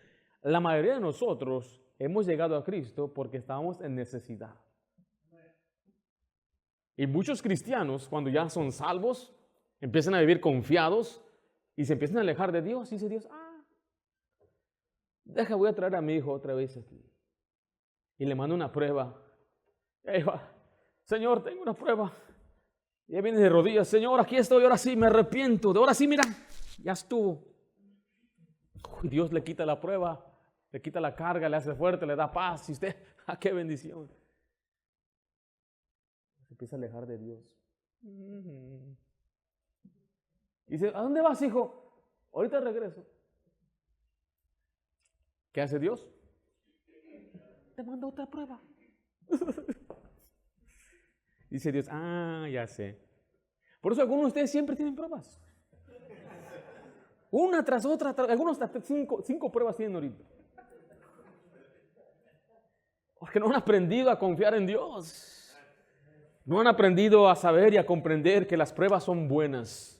La mayoría de nosotros hemos llegado a Cristo porque estábamos en necesidad. Y muchos cristianos, cuando ya son salvos, empiezan a vivir confiados y se empiezan a alejar de Dios. Y dice Dios, voy a traer a mi hijo otra vez aquí. Y le mando una prueba. Y ahí va, Señor, tengo una prueba. Y ahí viene de rodillas, Señor, aquí estoy, ahora sí me arrepiento. De ahora sí, mira, ya estuvo. Y Dios le quita la prueba, le quita la carga, le hace fuerte, le da paz. Y usted, qué bendición. Se empieza a alejar de Dios. Y dice, ¿a dónde vas, hijo? Ahorita regreso. ¿Qué hace Dios? Te manda otra prueba. Dice Dios, ya sé. Por eso algunos de ustedes siempre tienen pruebas. Una tras otra, algunos hasta cinco pruebas tienen ahorita. Porque no han aprendido a confiar en Dios. No han aprendido a saber y a comprender que las pruebas son buenas.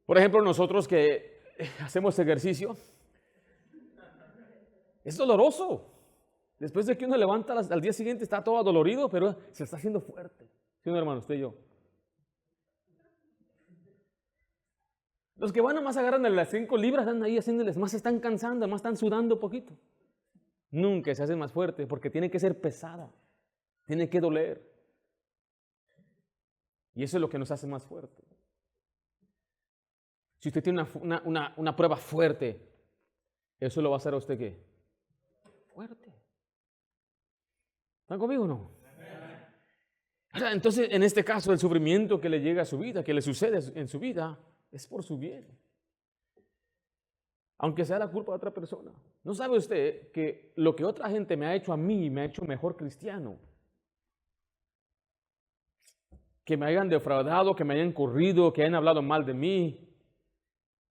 Por ejemplo, nosotros que hacemos ejercicio, es doloroso. Después de que uno levanta al día siguiente está todo adolorido, pero se está haciendo fuerte. ¿Sí, no, hermano? Usted y yo. Los que van a más agarran de las 5 libras, están ahí haciéndoles más, se están cansando, más están sudando un poquito. Nunca se hacen más fuerte porque tiene que ser pesada, tiene que doler. Y eso es lo que nos hace más fuerte. Si usted tiene una prueba fuerte, eso lo va a hacer a usted ¿qué? Fuerte. ¿Están conmigo o no? Entonces, en este caso, el sufrimiento que le llega a su vida, que le sucede en su vida, es por su bien. Aunque sea la culpa de otra persona. ¿No sabe usted que lo que otra gente me ha hecho a mí, me ha hecho mejor cristiano? Que me hayan defraudado, que me hayan corrido, que hayan hablado mal de mí.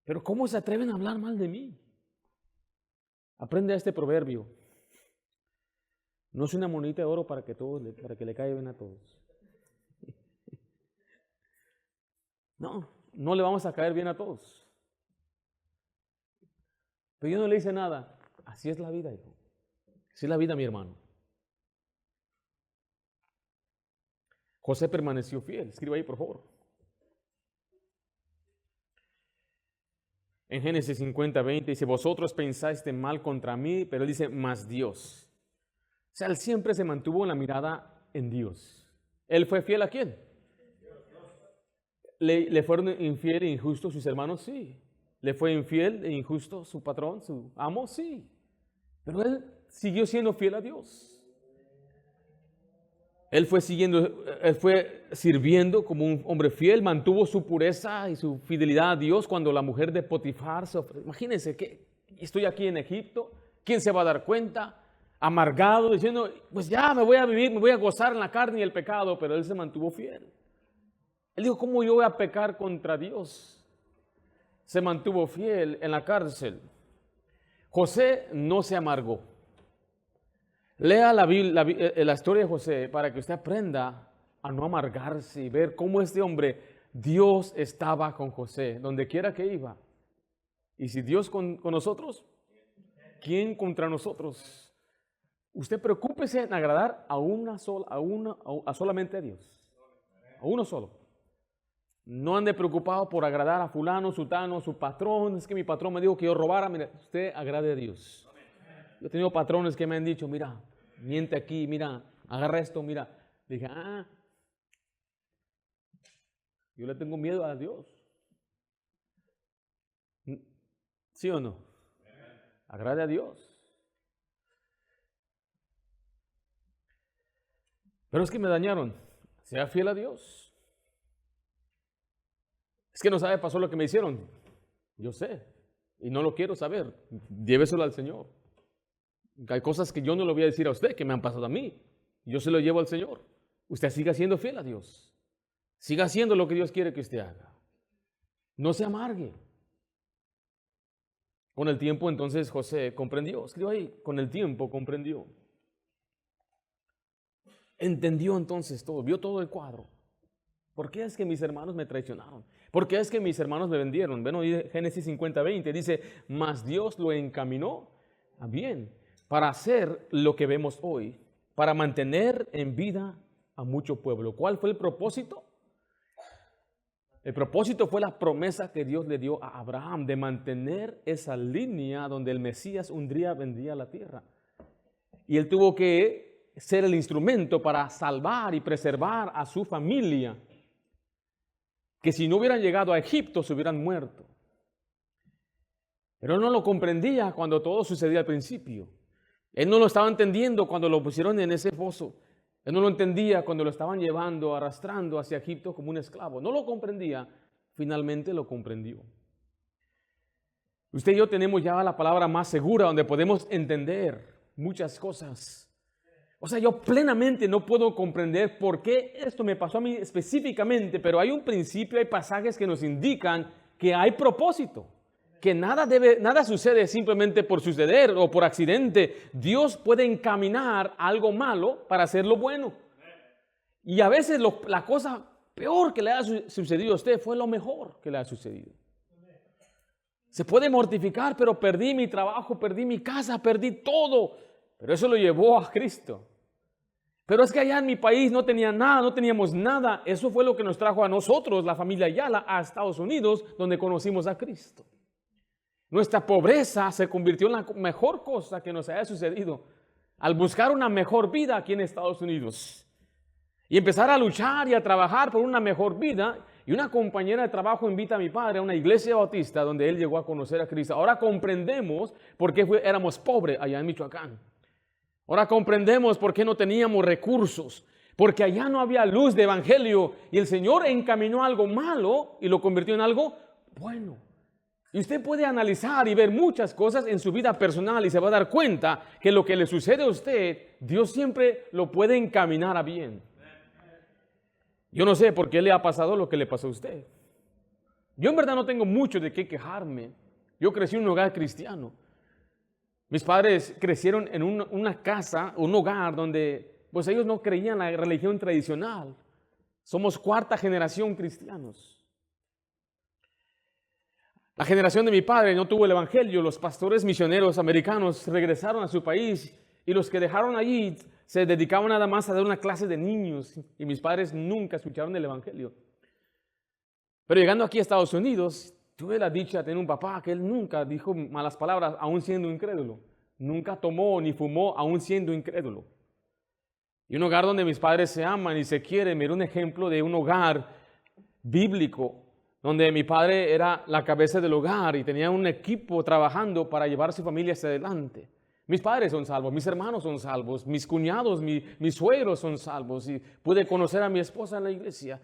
Pero ¿cómo se atreven a hablar mal de mí? Aprende este proverbio. No es una monedita de oro para que le caiga bien a todos. No le vamos a caer bien a todos. Pero yo no le hice nada. Así es la vida, hijo. Así es la vida, mi hermano. José permaneció fiel. Escriba ahí, por favor. En Génesis 50:20 dice, vosotros pensáis de mal contra mí, pero él dice, mas Dios. O sea, él siempre se mantuvo en la mirada en Dios. ¿Él fue fiel a quién? ¿Le fueron infiel e injustos sus hermanos? Sí. ¿Le fue infiel e injusto su patrón, su amo? Sí. Pero él siguió siendo fiel a Dios. Él fue sirviendo como un hombre fiel, mantuvo su pureza y su fidelidad a Dios cuando la mujer de Potifar se ofreció. Imagínense que estoy aquí en Egipto, ¿quién se va a dar cuenta? Amargado, diciendo, pues ya me voy a vivir, me voy a gozar en la carne y el pecado, pero él se mantuvo fiel. Él dijo, ¿cómo yo voy a pecar contra Dios? Se mantuvo fiel en la cárcel. José no se amargó. Lea la historia de José para que usted aprenda a no amargarse y ver cómo este hombre, Dios estaba con José, donde quiera que iba. Y si Dios con nosotros, ¿quién contra nosotros? Usted preocúpese en agradar solamente a Dios. A uno solo. No ande preocupado por agradar a fulano, sutano, su patrón. Es que mi patrón me dijo que yo robara. Mira, usted agrade a Dios. Yo he tenido patrones que me han dicho, mira, miente aquí, mira, agarra esto, mira. Dije, yo le tengo miedo a Dios. ¿Sí o no? Agrade a Dios. Pero es que me dañaron. Sea fiel a Dios. Es que no sabe, pasó lo que me hicieron. Yo sé. Y no lo quiero saber. Lléveselo al Señor. Hay cosas que yo no le voy a decir a usted que me han pasado a mí. Yo se lo llevo al Señor. Usted siga siendo fiel a Dios. Siga haciendo lo que Dios quiere que usted haga. No se amargue. Con el tiempo entonces José comprendió. Escribió ahí, con el tiempo comprendió. Entendió entonces todo, vio todo el cuadro. ¿Por qué es que mis hermanos me traicionaron? ¿Por qué es que mis hermanos me vendieron? Bueno, Génesis 50:20 dice, mas Dios lo encaminó a bien, para hacer lo que vemos hoy, para mantener en vida a mucho pueblo. ¿Cuál fue el propósito? El propósito fue la promesa que Dios le dio a Abraham de mantener esa línea donde el Mesías un día vendría a la tierra. Y él tuvo que ser el instrumento para salvar y preservar a su familia, que si no hubieran llegado a Egipto se hubieran muerto. Pero él no lo comprendía cuando todo sucedía al principio. Él no lo estaba entendiendo cuando lo pusieron en ese pozo. Él no lo entendía cuando lo estaban llevando, arrastrando hacia Egipto como un esclavo. No lo comprendía, finalmente lo comprendió. Usted y yo tenemos ya la palabra más segura donde podemos entender muchas cosas. O sea, yo plenamente no puedo comprender por qué esto me pasó a mí específicamente, pero hay un principio, hay pasajes que nos indican que hay propósito. Que nada sucede simplemente por suceder o por accidente. Dios puede encaminar algo malo para hacerlo bueno. Y a veces la cosa peor que le ha sucedido a usted fue lo mejor que le ha sucedido. Se puede mortificar, pero perdí mi trabajo, perdí mi casa, perdí todo. Pero eso lo llevó a Cristo. Pero es que allá en mi país no teníamos nada. Eso fue lo que nos trajo a nosotros, la familia Ayala, a Estados Unidos, donde conocimos a Cristo. Nuestra pobreza se convirtió en la mejor cosa que nos haya sucedido al buscar una mejor vida aquí en Estados Unidos y empezar a luchar y a trabajar por una mejor vida. Y una compañera de trabajo invita a mi padre a una iglesia bautista donde él llegó a conocer a Cristo. Ahora comprendemos por qué éramos pobres allá en Michoacán. Ahora comprendemos por qué no teníamos recursos, porque allá no había luz de evangelio y el Señor encaminó algo malo y lo convirtió en algo bueno. Y usted puede analizar y ver muchas cosas en su vida personal y se va a dar cuenta que lo que le sucede a usted, Dios siempre lo puede encaminar a bien. Yo no sé por qué le ha pasado lo que le pasó a usted. Yo en verdad no tengo mucho de qué quejarme. Yo crecí en un hogar cristiano. Mis padres crecieron en una casa, un hogar donde pues ellos no creían en la religión tradicional. Somos cuarta generación cristianos. La generación de mi padre no tuvo el evangelio. Los pastores misioneros americanos regresaron a su país y los que dejaron allí se dedicaban nada más a dar una clase de niños y mis padres nunca escucharon el evangelio. Pero llegando aquí a Estados Unidos, Tuve la dicha de tener un papá que él nunca dijo malas palabras, aún siendo incrédulo. Nunca tomó ni fumó, aún siendo incrédulo. Y un hogar donde mis padres se aman y se quieren. Mira un ejemplo de un hogar bíblico, donde mi padre era la cabeza del hogar y tenía un equipo trabajando para llevar su familia hacia adelante. Mis padres son salvos, mis hermanos son salvos, mis cuñados, mis suegros son salvos y pude conocer a mi esposa en la iglesia.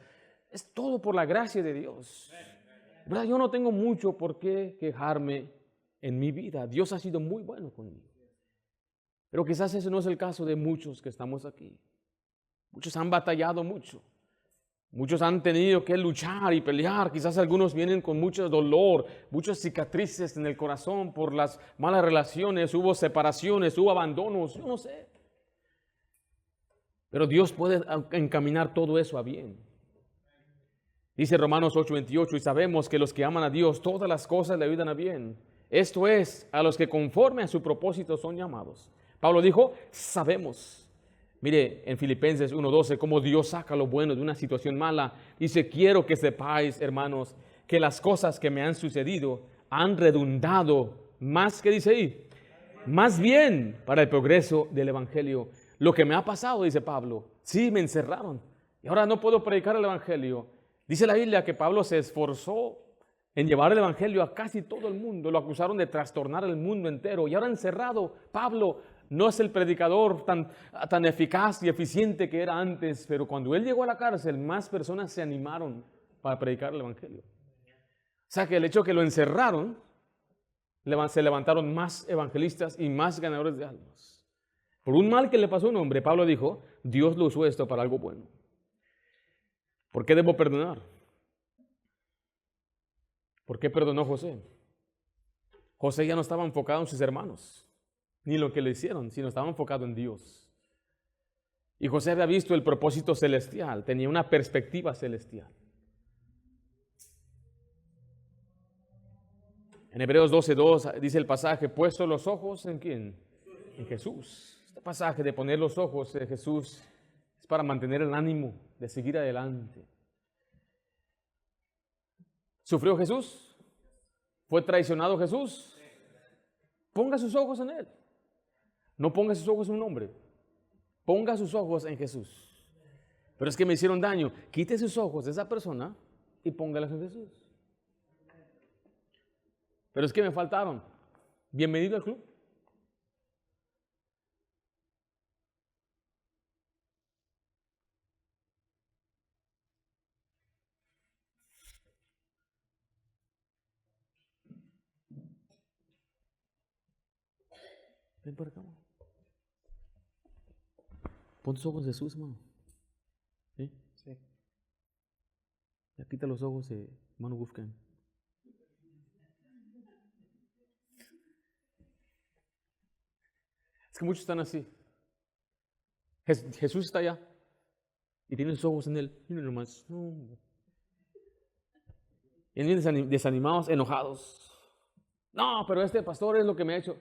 Es todo por la gracia de Dios. ¿Verdad? Yo no tengo mucho por qué quejarme en mi vida. Dios ha sido muy bueno conmigo. Pero quizás ese no es el caso de muchos que estamos aquí. Muchos han batallado mucho. Muchos han tenido que luchar y pelear. Quizás algunos vienen con mucho dolor, muchas cicatrices en el corazón por las malas relaciones. Hubo separaciones, hubo abandonos, yo no sé. Pero Dios puede encaminar todo eso a bien. Dice Romanos 8:28, y sabemos que los que aman a Dios, todas las cosas le ayudan a bien. Esto es, a los que conforme a su propósito son llamados. Pablo dijo, sabemos. Mire, en Filipenses 1:12, cómo Dios saca lo bueno de una situación mala. Dice, quiero que sepáis, hermanos, que las cosas que me han sucedido han redundado más, ¿qué dice ahí? Más bien para el progreso del Evangelio. Lo que me ha pasado, dice Pablo, sí, me encerraron. Y ahora no puedo predicar el Evangelio. Dice la Biblia que Pablo se esforzó en llevar el Evangelio a casi todo el mundo. Lo acusaron de trastornar el mundo entero. Y ahora encerrado, Pablo no es el predicador tan eficaz y eficiente que era antes, pero cuando él llegó a la cárcel, más personas se animaron para predicar el Evangelio. O sea que el hecho de que lo encerraron, se levantaron más evangelistas y más ganadores de almas. Por un mal que le pasó a un hombre, Pablo dijo, Dios lo usó esto para algo bueno. ¿Por qué debo perdonar? ¿Por qué perdonó José? José ya no estaba enfocado en sus hermanos, ni lo que le hicieron, sino estaba enfocado en Dios. Y José había visto el propósito celestial, tenía una perspectiva celestial. En Hebreos 12:2 dice el pasaje, puesto los ojos ¿en quién? En Jesús. Este pasaje de poner los ojos en Jesús es para mantener el ánimo de seguir adelante. ¿Sufrió Jesús? ¿Fue traicionado Jesús? Ponga sus ojos en Él. No ponga sus ojos en un hombre. Ponga sus ojos en Jesús. Pero es que me hicieron daño. Quite sus ojos de esa persona y póngalos en Jesús. Pero es que me faltaron. Bienvenido al club. Ven por acá. Pon tus ojos en Jesús, hermano. ¿Sí? Sí. Ya quita los ojos de hermano Wolfgang. Es que muchos están así. Jesús está allá y tiene sus ojos en Él. Miren nomás. Y vienen desanimados, enojados. No, pero este pastor es lo que me ha hecho.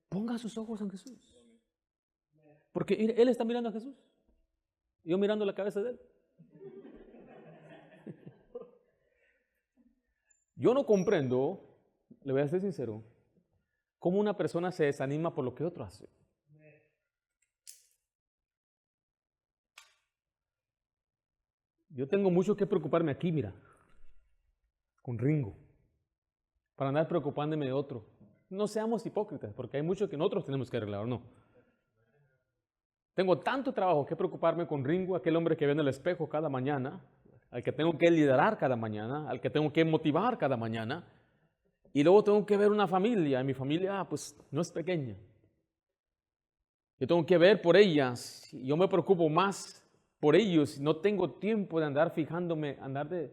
Ponga sus ojos en Jesús. Porque Él está mirando a Jesús. Y yo mirando la cabeza de Él. Yo no comprendo, le voy a ser sincero, cómo una persona se desanima por lo que otro hace. Yo tengo mucho que preocuparme aquí, mira, con Ringo, para andar preocupándome de otro. No seamos hipócritas, porque hay mucho que nosotros tenemos que arreglar, ¿o no? Tengo tanto trabajo que preocuparme con Ringo, aquel hombre que ve en el espejo cada mañana, al que tengo que liderar cada mañana, al que tengo que motivar cada mañana, y luego tengo que ver una familia, y mi familia pues no es pequeña. Yo tengo que ver por ellas, y yo me preocupo más por ellos, no tengo tiempo de andar fijándome, andar de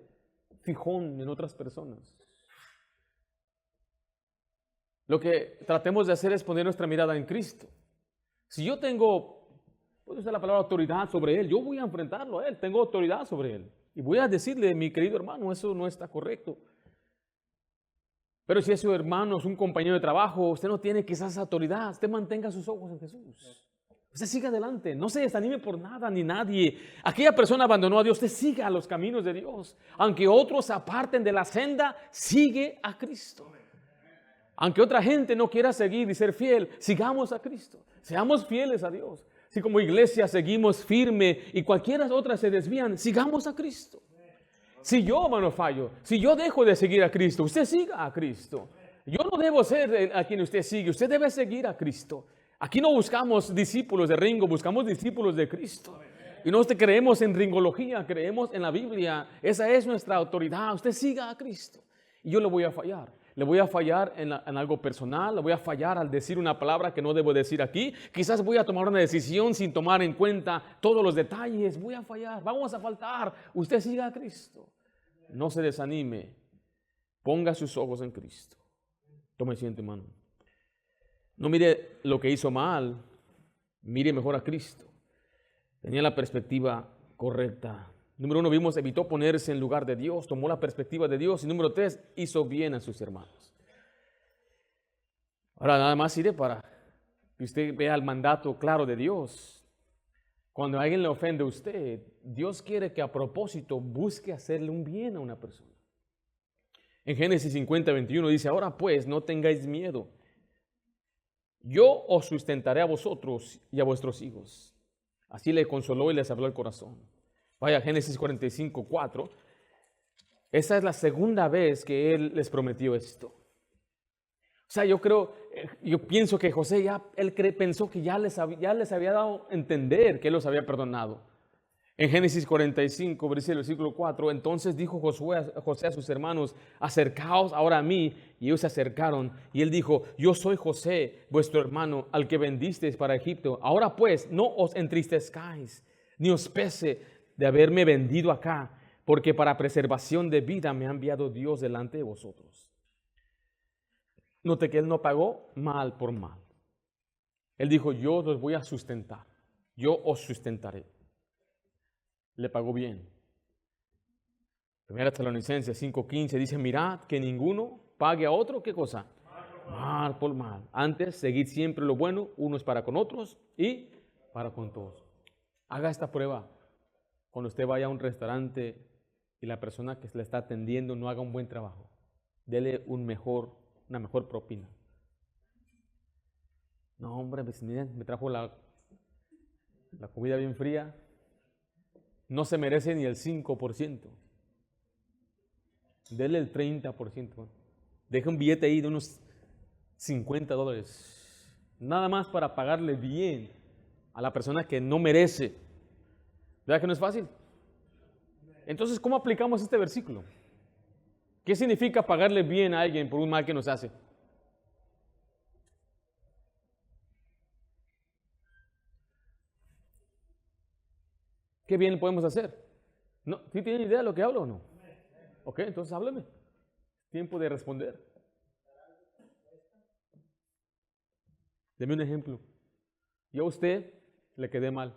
fijón en otras personas. Lo que tratemos de hacer es poner nuestra mirada en Cristo. Si yo tengo, puedo usar la palabra autoridad sobre Él, yo voy a enfrentarlo a Él, tengo autoridad sobre Él. Y voy a decirle, mi querido hermano, eso no está correcto. Pero si es su hermano, es un compañero de trabajo, usted no tiene quizás esa autoridad, usted mantenga sus ojos en Jesús. Usted siga adelante, no se desanime por nada ni nadie. Aquella persona abandonó a Dios, usted siga los caminos de Dios. Aunque otros se aparten de la senda, sigue a Cristo. Aunque otra gente no quiera seguir y ser fiel, sigamos a Cristo. Seamos fieles a Dios. Si como iglesia seguimos firme y cualquiera otras se desvían, sigamos a Cristo. Si yo, hermano, fallo, si yo dejo de seguir a Cristo, usted siga a Cristo. Yo no debo ser a quien usted sigue, usted debe seguir a Cristo. Aquí no buscamos discípulos de Ringo, buscamos discípulos de Cristo. Y no creemos en ringología, creemos en la Biblia. Esa es nuestra autoridad. Usted siga a Cristo. Y yo le voy a fallar. Le voy a fallar en algo personal, le voy a fallar al decir una palabra que no debo decir aquí. Quizás voy a tomar una decisión sin tomar en cuenta todos los detalles. Voy a fallar, vamos a faltar. Usted siga a Cristo. No se desanime. Ponga sus ojos en Cristo. Tome asiento, hermano. No mire lo que hizo mal, mire mejor a Cristo. Tenía la perspectiva correcta. Número 1, vimos, evitó ponerse en lugar de Dios, tomó la perspectiva de Dios. Y número 3, hizo bien a sus hermanos. Ahora nada más sirve para que usted vea el mandato claro de Dios. Cuando alguien le ofende a usted, Dios quiere que a propósito busque hacerle un bien a una persona. En Génesis 50:21 dice, ahora pues no tengáis miedo. Yo os sustentaré a vosotros y a vuestros hijos. Así le consoló y les habló el corazón. Vaya, Génesis 45:4. Esa es la segunda vez que Él les prometió esto. O sea, yo pienso que José pensó que ya les había dado a entender que Él los había perdonado. En Génesis 45, versículo 4, entonces dijo José a sus hermanos, acercaos ahora a mí, y ellos se acercaron, y él dijo, yo soy José, vuestro hermano, al que vendisteis para Egipto. Ahora pues, no os entristezcáis, ni os pese de haberme vendido acá, porque para preservación de vida me ha enviado Dios delante de vosotros. Note que él no pagó mal por mal. Él dijo, yo los voy a sustentar, yo os sustentaré. Le pagó bien. Primera Tesalonicenses 5:15 dice, mirad que ninguno pague a otro, ¿qué cosa? Mal por mal. Antes, seguid siempre lo bueno, unos para con otros y para con todos. Haga esta prueba. Cuando usted vaya a un restaurante y la persona que se le está atendiendo no haga un buen trabajo, dele una mejor propina. No, hombre, pues, miren, me trajo la comida bien fría. No se merece ni el 5%. Dele el 30%. Deje un billete ahí de unos $50. Nada más para pagarle bien a la persona que no merece. ¿Verdad que no es fácil? Entonces, ¿cómo aplicamos este versículo? ¿Qué significa pagarle bien a alguien por un mal que nos hace? ¿Qué bien podemos hacer? ¿No? ¿Sí tienen idea de lo que hablo o no? Ok, entonces háblame. Tiempo de responder. Deme un ejemplo. Yo a usted le quedé mal.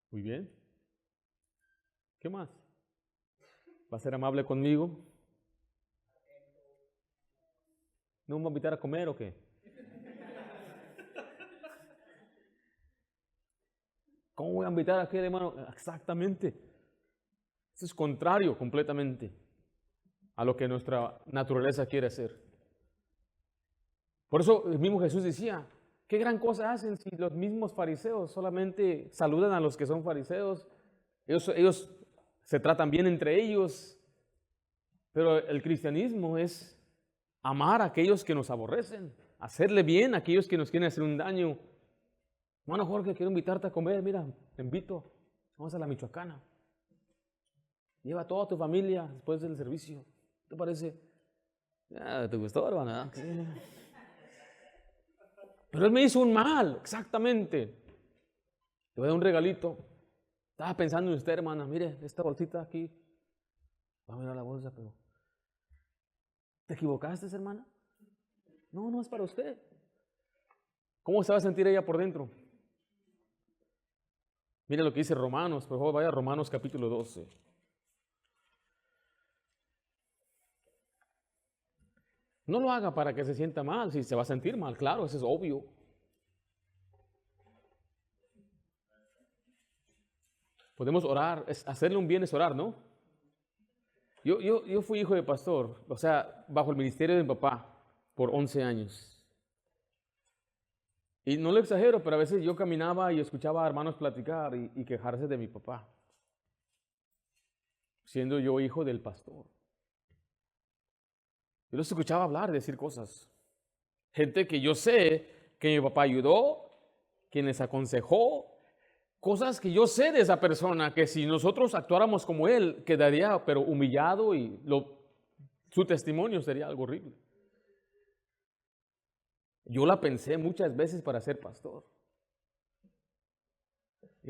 Muy bien. ¿Qué más? ¿Va a ser amable conmigo? ¿No me va a invitar a comer o qué? ¿Cómo voy a invitar a aquel hermano? Exactamente. Eso es contrario completamente a lo que nuestra naturaleza quiere hacer. Por eso el mismo Jesús decía, ¿qué gran cosa hacen si los mismos fariseos solamente saludan a los que son fariseos? Ellos se tratan bien entre ellos, pero el cristianismo es amar a aquellos que nos aborrecen, hacerle bien a aquellos que nos quieren hacer un daño. Bueno, Jorge, quiero invitarte a comer, mira, te invito, vamos a la Michoacana. Lleva a toda tu familia después del servicio. ¿Te parece? ¿Te gustó, hermana? Sí. Pero él me hizo un mal, exactamente. Te voy a dar un regalito. Estaba pensando en usted, hermana, mire, esta bolsita aquí. Va a mirar la bolsa, pero ¿te equivocaste, hermana? No, no es para usted. ¿Cómo se va a sentir ella por dentro? Mire lo que dice Romanos, por favor, vaya a Romanos capítulo 12. No lo haga para que se sienta mal, si se va a sentir mal, claro, eso es obvio. Podemos orar, hacerle un bien es orar, ¿no? Yo fui hijo de pastor, o sea, bajo el ministerio de mi papá por 11 años. Y no lo exagero, pero a veces yo caminaba y escuchaba a hermanos platicar y quejarse de mi papá, siendo yo hijo del pastor. Yo los escuchaba hablar, decir cosas. Gente que yo sé que mi papá ayudó, quienes aconsejó, cosas que yo sé de esa persona, que si nosotros actuáramos como él, quedaría pero humillado y su testimonio sería algo horrible. Yo la pensé muchas veces para ser pastor.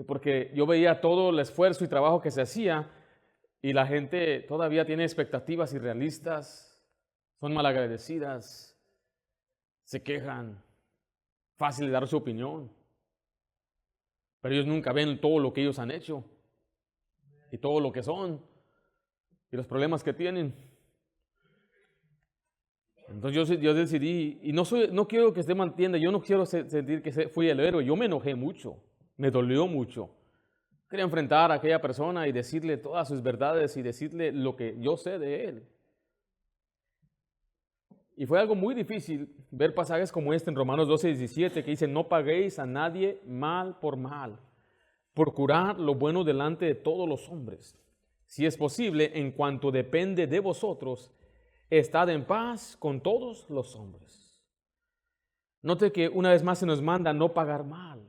Porque yo veía todo el esfuerzo y trabajo que se hacía y la gente todavía tiene expectativas irrealistas, son malagradecidas, se quejan, fácil de dar su opinión. Pero ellos nunca ven todo lo que ellos han hecho y todo lo que son y los problemas que tienen. Entonces yo decidí, y no quiero que usted me entienda, yo no quiero sentir que fui el héroe, yo me enojé mucho, me dolió mucho. Quería enfrentar a aquella persona y decirle todas sus verdades y decirle lo que yo sé de él. Y fue algo muy difícil ver pasajes como este en Romanos 12:17 que dice, no paguéis a nadie mal por mal, procurad lo bueno delante de todos los hombres. Si es posible, en cuanto depende de vosotros, estad en paz con todos los hombres. Note que una vez más se nos manda no pagar mal.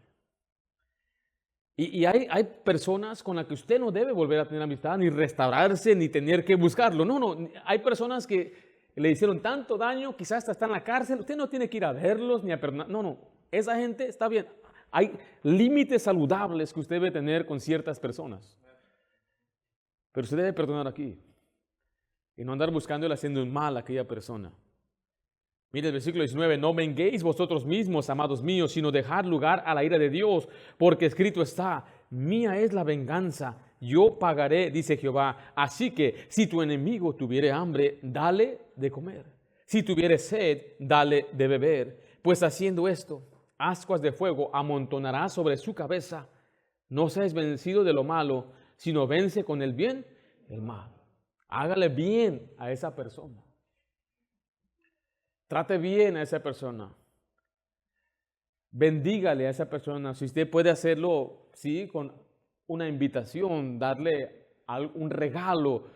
Y hay personas con las que usted no debe volver a tener amistad, ni restaurarse, ni tener que buscarlo. No, hay personas que le hicieron tanto daño, quizás hasta está en la cárcel. Usted no tiene que ir a verlos, ni a perdonar. No, esa gente está bien. Hay límites saludables que usted debe tener con ciertas personas. Pero usted debe perdonar aquí. Y no andar buscándole haciendo un mal a aquella persona. Mire el versículo 19, no venguéis vosotros mismos, amados míos, sino dejad lugar a la ira de Dios, porque escrito está, mía es la venganza, yo pagaré, dice Jehová. Así que si tu enemigo tuviere hambre, dale de comer. Si tuviere sed, dale de beber. Pues haciendo esto, ascuas de fuego amontonará sobre su cabeza. No seas vencido de lo malo, sino vence con el bien el mal. Hágale bien a esa persona. Trate bien a esa persona. Bendígale a esa persona. Si usted puede hacerlo, sí, con una invitación, darle un regalo,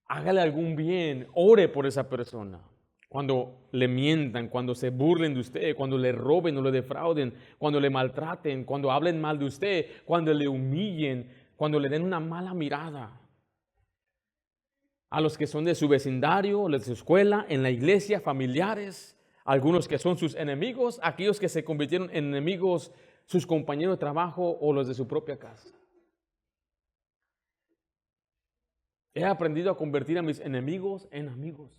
hágale algún bien, ore por esa persona. Cuando le mientan, cuando se burlen de usted, cuando le roben o le defrauden, cuando le maltraten, cuando hablen mal de usted, cuando le humillen, cuando le den una mala mirada. A los que son de su vecindario, de su escuela, en la iglesia, familiares, algunos que son sus enemigos, aquellos que se convirtieron en enemigos, sus compañeros de trabajo o los de su propia casa. He aprendido a convertir a mis enemigos en amigos.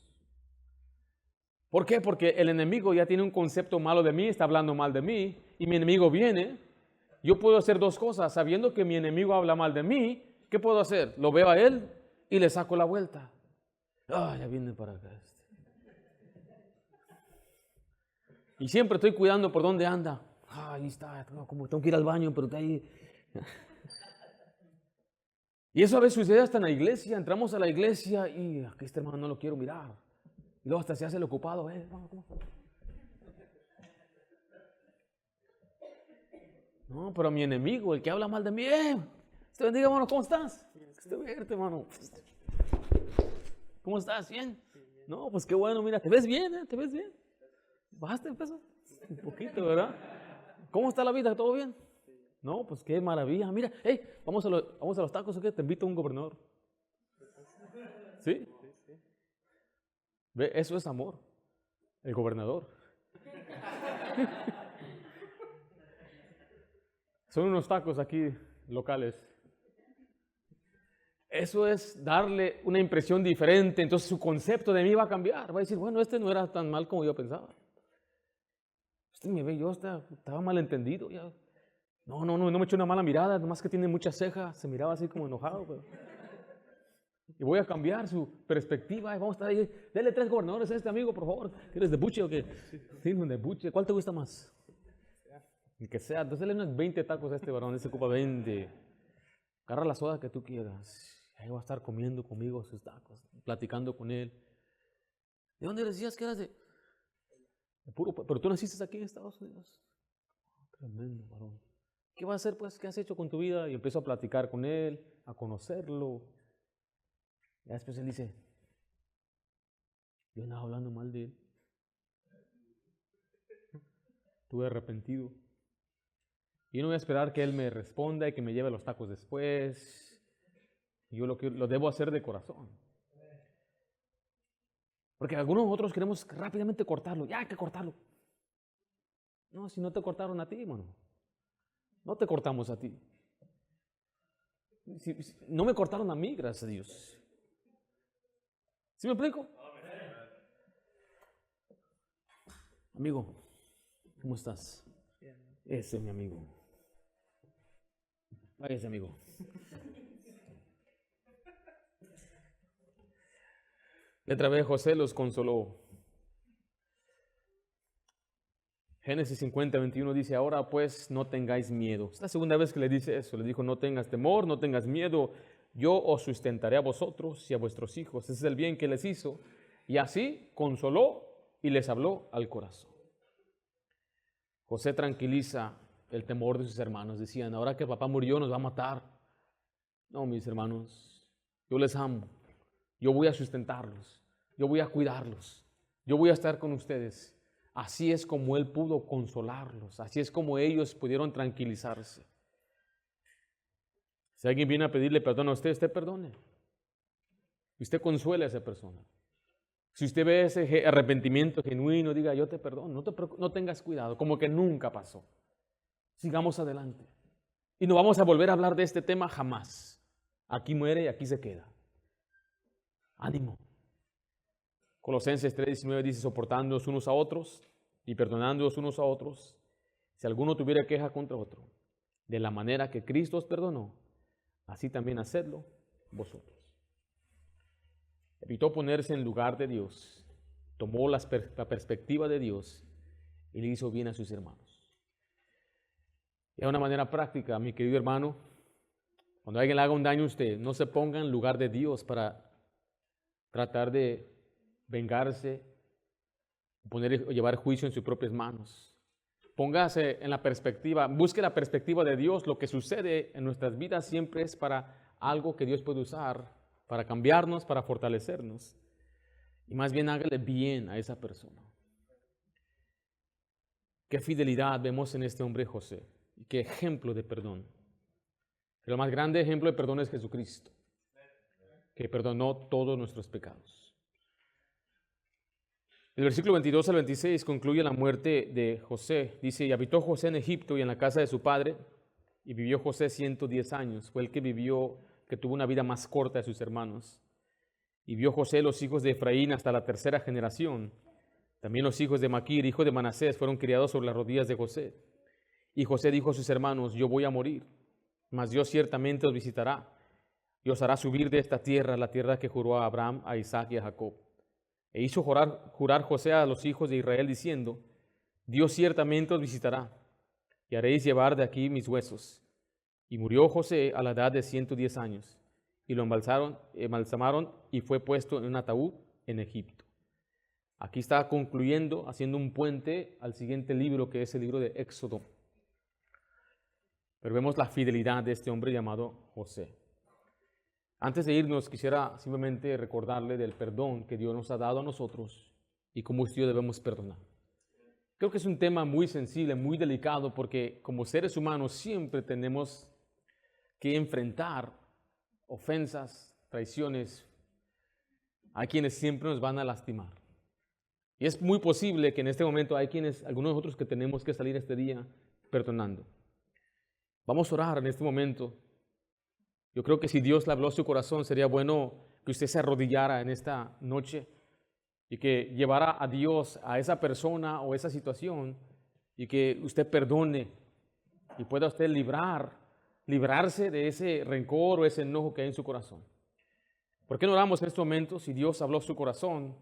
¿Por qué? Porque el enemigo ya tiene un concepto malo de mí, está hablando mal de mí, y mi enemigo viene. Yo puedo hacer dos cosas, sabiendo que mi enemigo habla mal de mí, ¿qué puedo hacer? Lo veo a él y le saco la vuelta. Ya viene para acá. Y siempre estoy cuidando por dónde anda. Ahí está, como tengo que ir al baño, pero está ahí. Y eso a veces sucede hasta en la iglesia. Entramos a la iglesia y aquí este hermano no lo quiero mirar. Y luego hasta se hace el ocupado. No, pero mi enemigo, el que habla mal de mí, te bendiga, hermano, ¿cómo estás? Te verte, hermano. ¿Cómo estás? ¿Bien? No, pues qué bueno, mira, te ves bien, te ves bien. ¿Bajaste el peso? Un poquito, ¿verdad? ¿Cómo está la vida? ¿Todo bien? No, pues qué maravilla. Mira, vamos a los tacos, ¿o qué? Te invito a un gobernador. ¿Sí? ¿Ve? Eso es amor. El gobernador. Son unos tacos aquí locales. Eso es darle una impresión diferente. Entonces su concepto de mí va a cambiar. Va a decir, bueno, este no era tan mal como yo pensaba. Usted me ve, yo estaba mal entendido. Ya. No me echó una mala mirada, nomás que tiene muchas cejas. Se miraba así como enojado. Pero Y voy a cambiar su perspectiva y vamos a estar ahí. Dele 3 gobernadores a este amigo, por favor. ¿Quieres de buche o qué? Sí, de buche. ¿Cuál te gusta más? El que sea. Entonces dale unos 20 tacos a este varón. Él se ocupa 20. Agarra la soda que tú quieras. Ahí va a estar comiendo conmigo sus tacos, platicando con él. ¿De dónde decías que eras de puro? Pero tú naciste aquí en Estados Unidos. Tremendo varón. ¿Qué vas a hacer pues? ¿Qué has hecho con tu vida? Y empiezo a platicar con él, a conocerlo. Y después él dice, yo andaba hablando mal de él. Estuve arrepentido. Y no voy a esperar que él me responda y que me lleve los tacos después. Yo lo debo hacer de corazón. Porque algunos nosotros queremos rápidamente cortarlo. Ya hay que cortarlo. No, si no te cortaron a ti, hermano. No te cortamos a ti. No me cortaron a mí, gracias a Dios. ¿Sí me explico? Amigo, ¿cómo estás? Ese es mi amigo. Váyase, amigo. Letra B, José los consoló. Génesis 50, 21 dice, ahora pues no tengáis miedo. Es la segunda vez que le dice eso. Le dijo, no tengas temor, no tengas miedo. Yo os sustentaré a vosotros y a vuestros hijos. Ese es el bien que les hizo. Y así consoló y les habló al corazón. José tranquiliza el temor de sus hermanos. Decían, ahora que papá murió nos va a matar. No, mis hermanos, yo les amo. Yo voy a sustentarlos. Yo voy a cuidarlos. Yo voy a estar con ustedes. Así es como él pudo consolarlos. Así es como ellos pudieron tranquilizarse. Si alguien viene a pedirle perdón a usted, usted perdone. Usted consuele a esa persona. Si usted ve ese arrepentimiento genuino, diga, yo te perdono, no tengas cuidado, como que nunca pasó. Sigamos adelante. Y no vamos a volver a hablar de este tema jamás. Aquí muere y aquí se queda. Ánimo. Colosenses 3:19 dice, soportándoos unos a otros y perdonándoos unos a otros, si alguno tuviera queja contra otro, de la manera que Cristo os perdonó, así también hacedlo vosotros. Evitó ponerse en lugar de Dios, tomó la perspectiva de Dios y le hizo bien a sus hermanos. Y de una manera práctica, mi querido hermano, cuando alguien le haga un daño a usted, no se ponga en lugar de Dios para tratar de vengarse, llevar juicio en sus propias manos. Póngase en la perspectiva, busque la perspectiva de Dios. Lo que sucede en nuestras vidas siempre es para algo que Dios puede usar, para cambiarnos, para fortalecernos. Y más bien hágale bien a esa persona. Qué fidelidad vemos en este hombre José. Y qué ejemplo de perdón. El más grande ejemplo de perdón es Jesucristo, que perdonó todos nuestros pecados. El versículo 22 al 26 concluye la muerte de José. Dice, y habitó José en Egipto y en la casa de su padre, y vivió José 110 años. Fue el que tuvo una vida más corta de sus hermanos. Y vio José los hijos de Efraín hasta la 3ª generación. También los hijos de Maquir, hijo de Manasés, fueron criados sobre las rodillas de José. Y José dijo a sus hermanos, yo voy a morir, mas Dios ciertamente os visitará y os hará subir de esta tierra, la tierra que juró a Abraham, a Isaac y a Jacob. E hizo jurar José a los hijos de Israel diciendo, Dios ciertamente os visitará y haréis llevar de aquí mis huesos. Y murió José a la edad de 110 años y lo embalsamaron y fue puesto en un ataúd en Egipto. Aquí está concluyendo, haciendo un puente al siguiente libro, que es el libro de Éxodo. Pero vemos la fidelidad de este hombre llamado José. Antes de irnos, quisiera simplemente recordarle del perdón que Dios nos ha dado a nosotros y cómo usted y yo debemos perdonar. Creo que es un tema muy sensible, muy delicado, porque como seres humanos siempre tenemos que enfrentar ofensas, traiciones a quienes siempre nos van a lastimar. Y es muy posible que en este momento hay algunos de nosotros que tenemos que salir este día perdonando. Vamos a orar en este momento. Yo creo que si Dios le habló a su corazón, sería bueno que usted se arrodillara en esta noche y que llevara a Dios a esa persona o esa situación y que usted perdone y pueda usted librarse de ese rencor o ese enojo que hay en su corazón. ¿Por qué no oramos en este momento si Dios habló su corazón?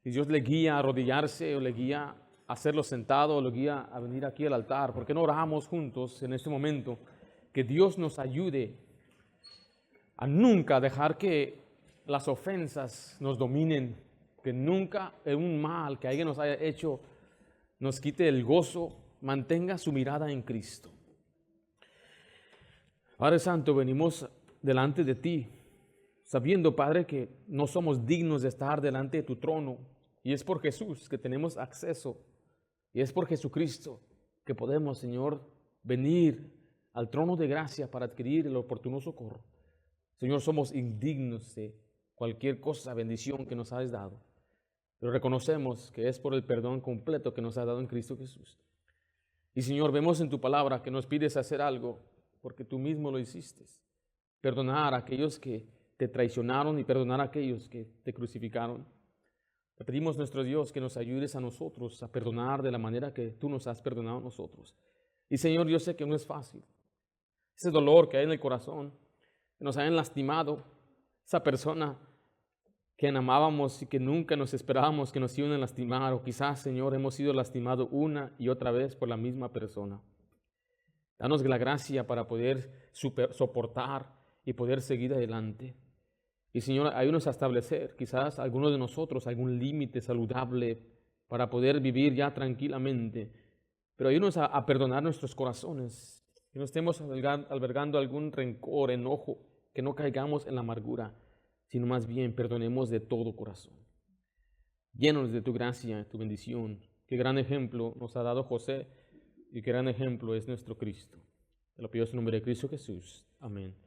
Si Dios le guía a arrodillarse o le guía a hacerlo sentado o le guía a venir aquí al altar. ¿Por qué no oramos juntos en este momento? Que Dios nos ayude a nunca dejar que las ofensas nos dominen, que nunca un mal que alguien nos haya hecho nos quite el gozo, mantenga su mirada en Cristo. Padre Santo, venimos delante de ti, sabiendo, Padre, que no somos dignos de estar delante de tu trono, y es por Jesús que tenemos acceso, y es por Jesucristo que podemos, Señor, venir al trono de gracia para adquirir el oportuno socorro. Señor, somos indignos de cualquier cosa, bendición que nos has dado, pero reconocemos que es por el perdón completo que nos has dado en Cristo Jesús. Y Señor, vemos en tu palabra que nos pides hacer algo, porque tú mismo lo hiciste. Perdonar a aquellos que te traicionaron y perdonar a aquellos que te crucificaron. Te pedimos, nuestro Dios, que nos ayudes a nosotros a perdonar de la manera que tú nos has perdonado a nosotros. Y Señor, yo sé que no es fácil. Ese dolor que hay en el corazón, que nos hayan lastimado, esa persona que amábamos y que nunca nos esperábamos que nos iban a lastimar, o quizás, Señor, hemos sido lastimados una y otra vez por la misma persona. Danos la gracia para poder soportar y poder seguir adelante. Y Señor, ayúdanos a establecer quizás algunos de nosotros algún límite saludable para poder vivir ya tranquilamente. Pero ayúdanos a perdonar nuestros corazones, que no estemos albergando algún rencor, enojo, que no caigamos en la amargura, sino más bien perdonemos de todo corazón. Llénanos de tu gracia, tu bendición. Qué gran ejemplo nos ha dado José y qué gran ejemplo es nuestro Cristo. Te lo pido en el nombre de Cristo Jesús. Amén.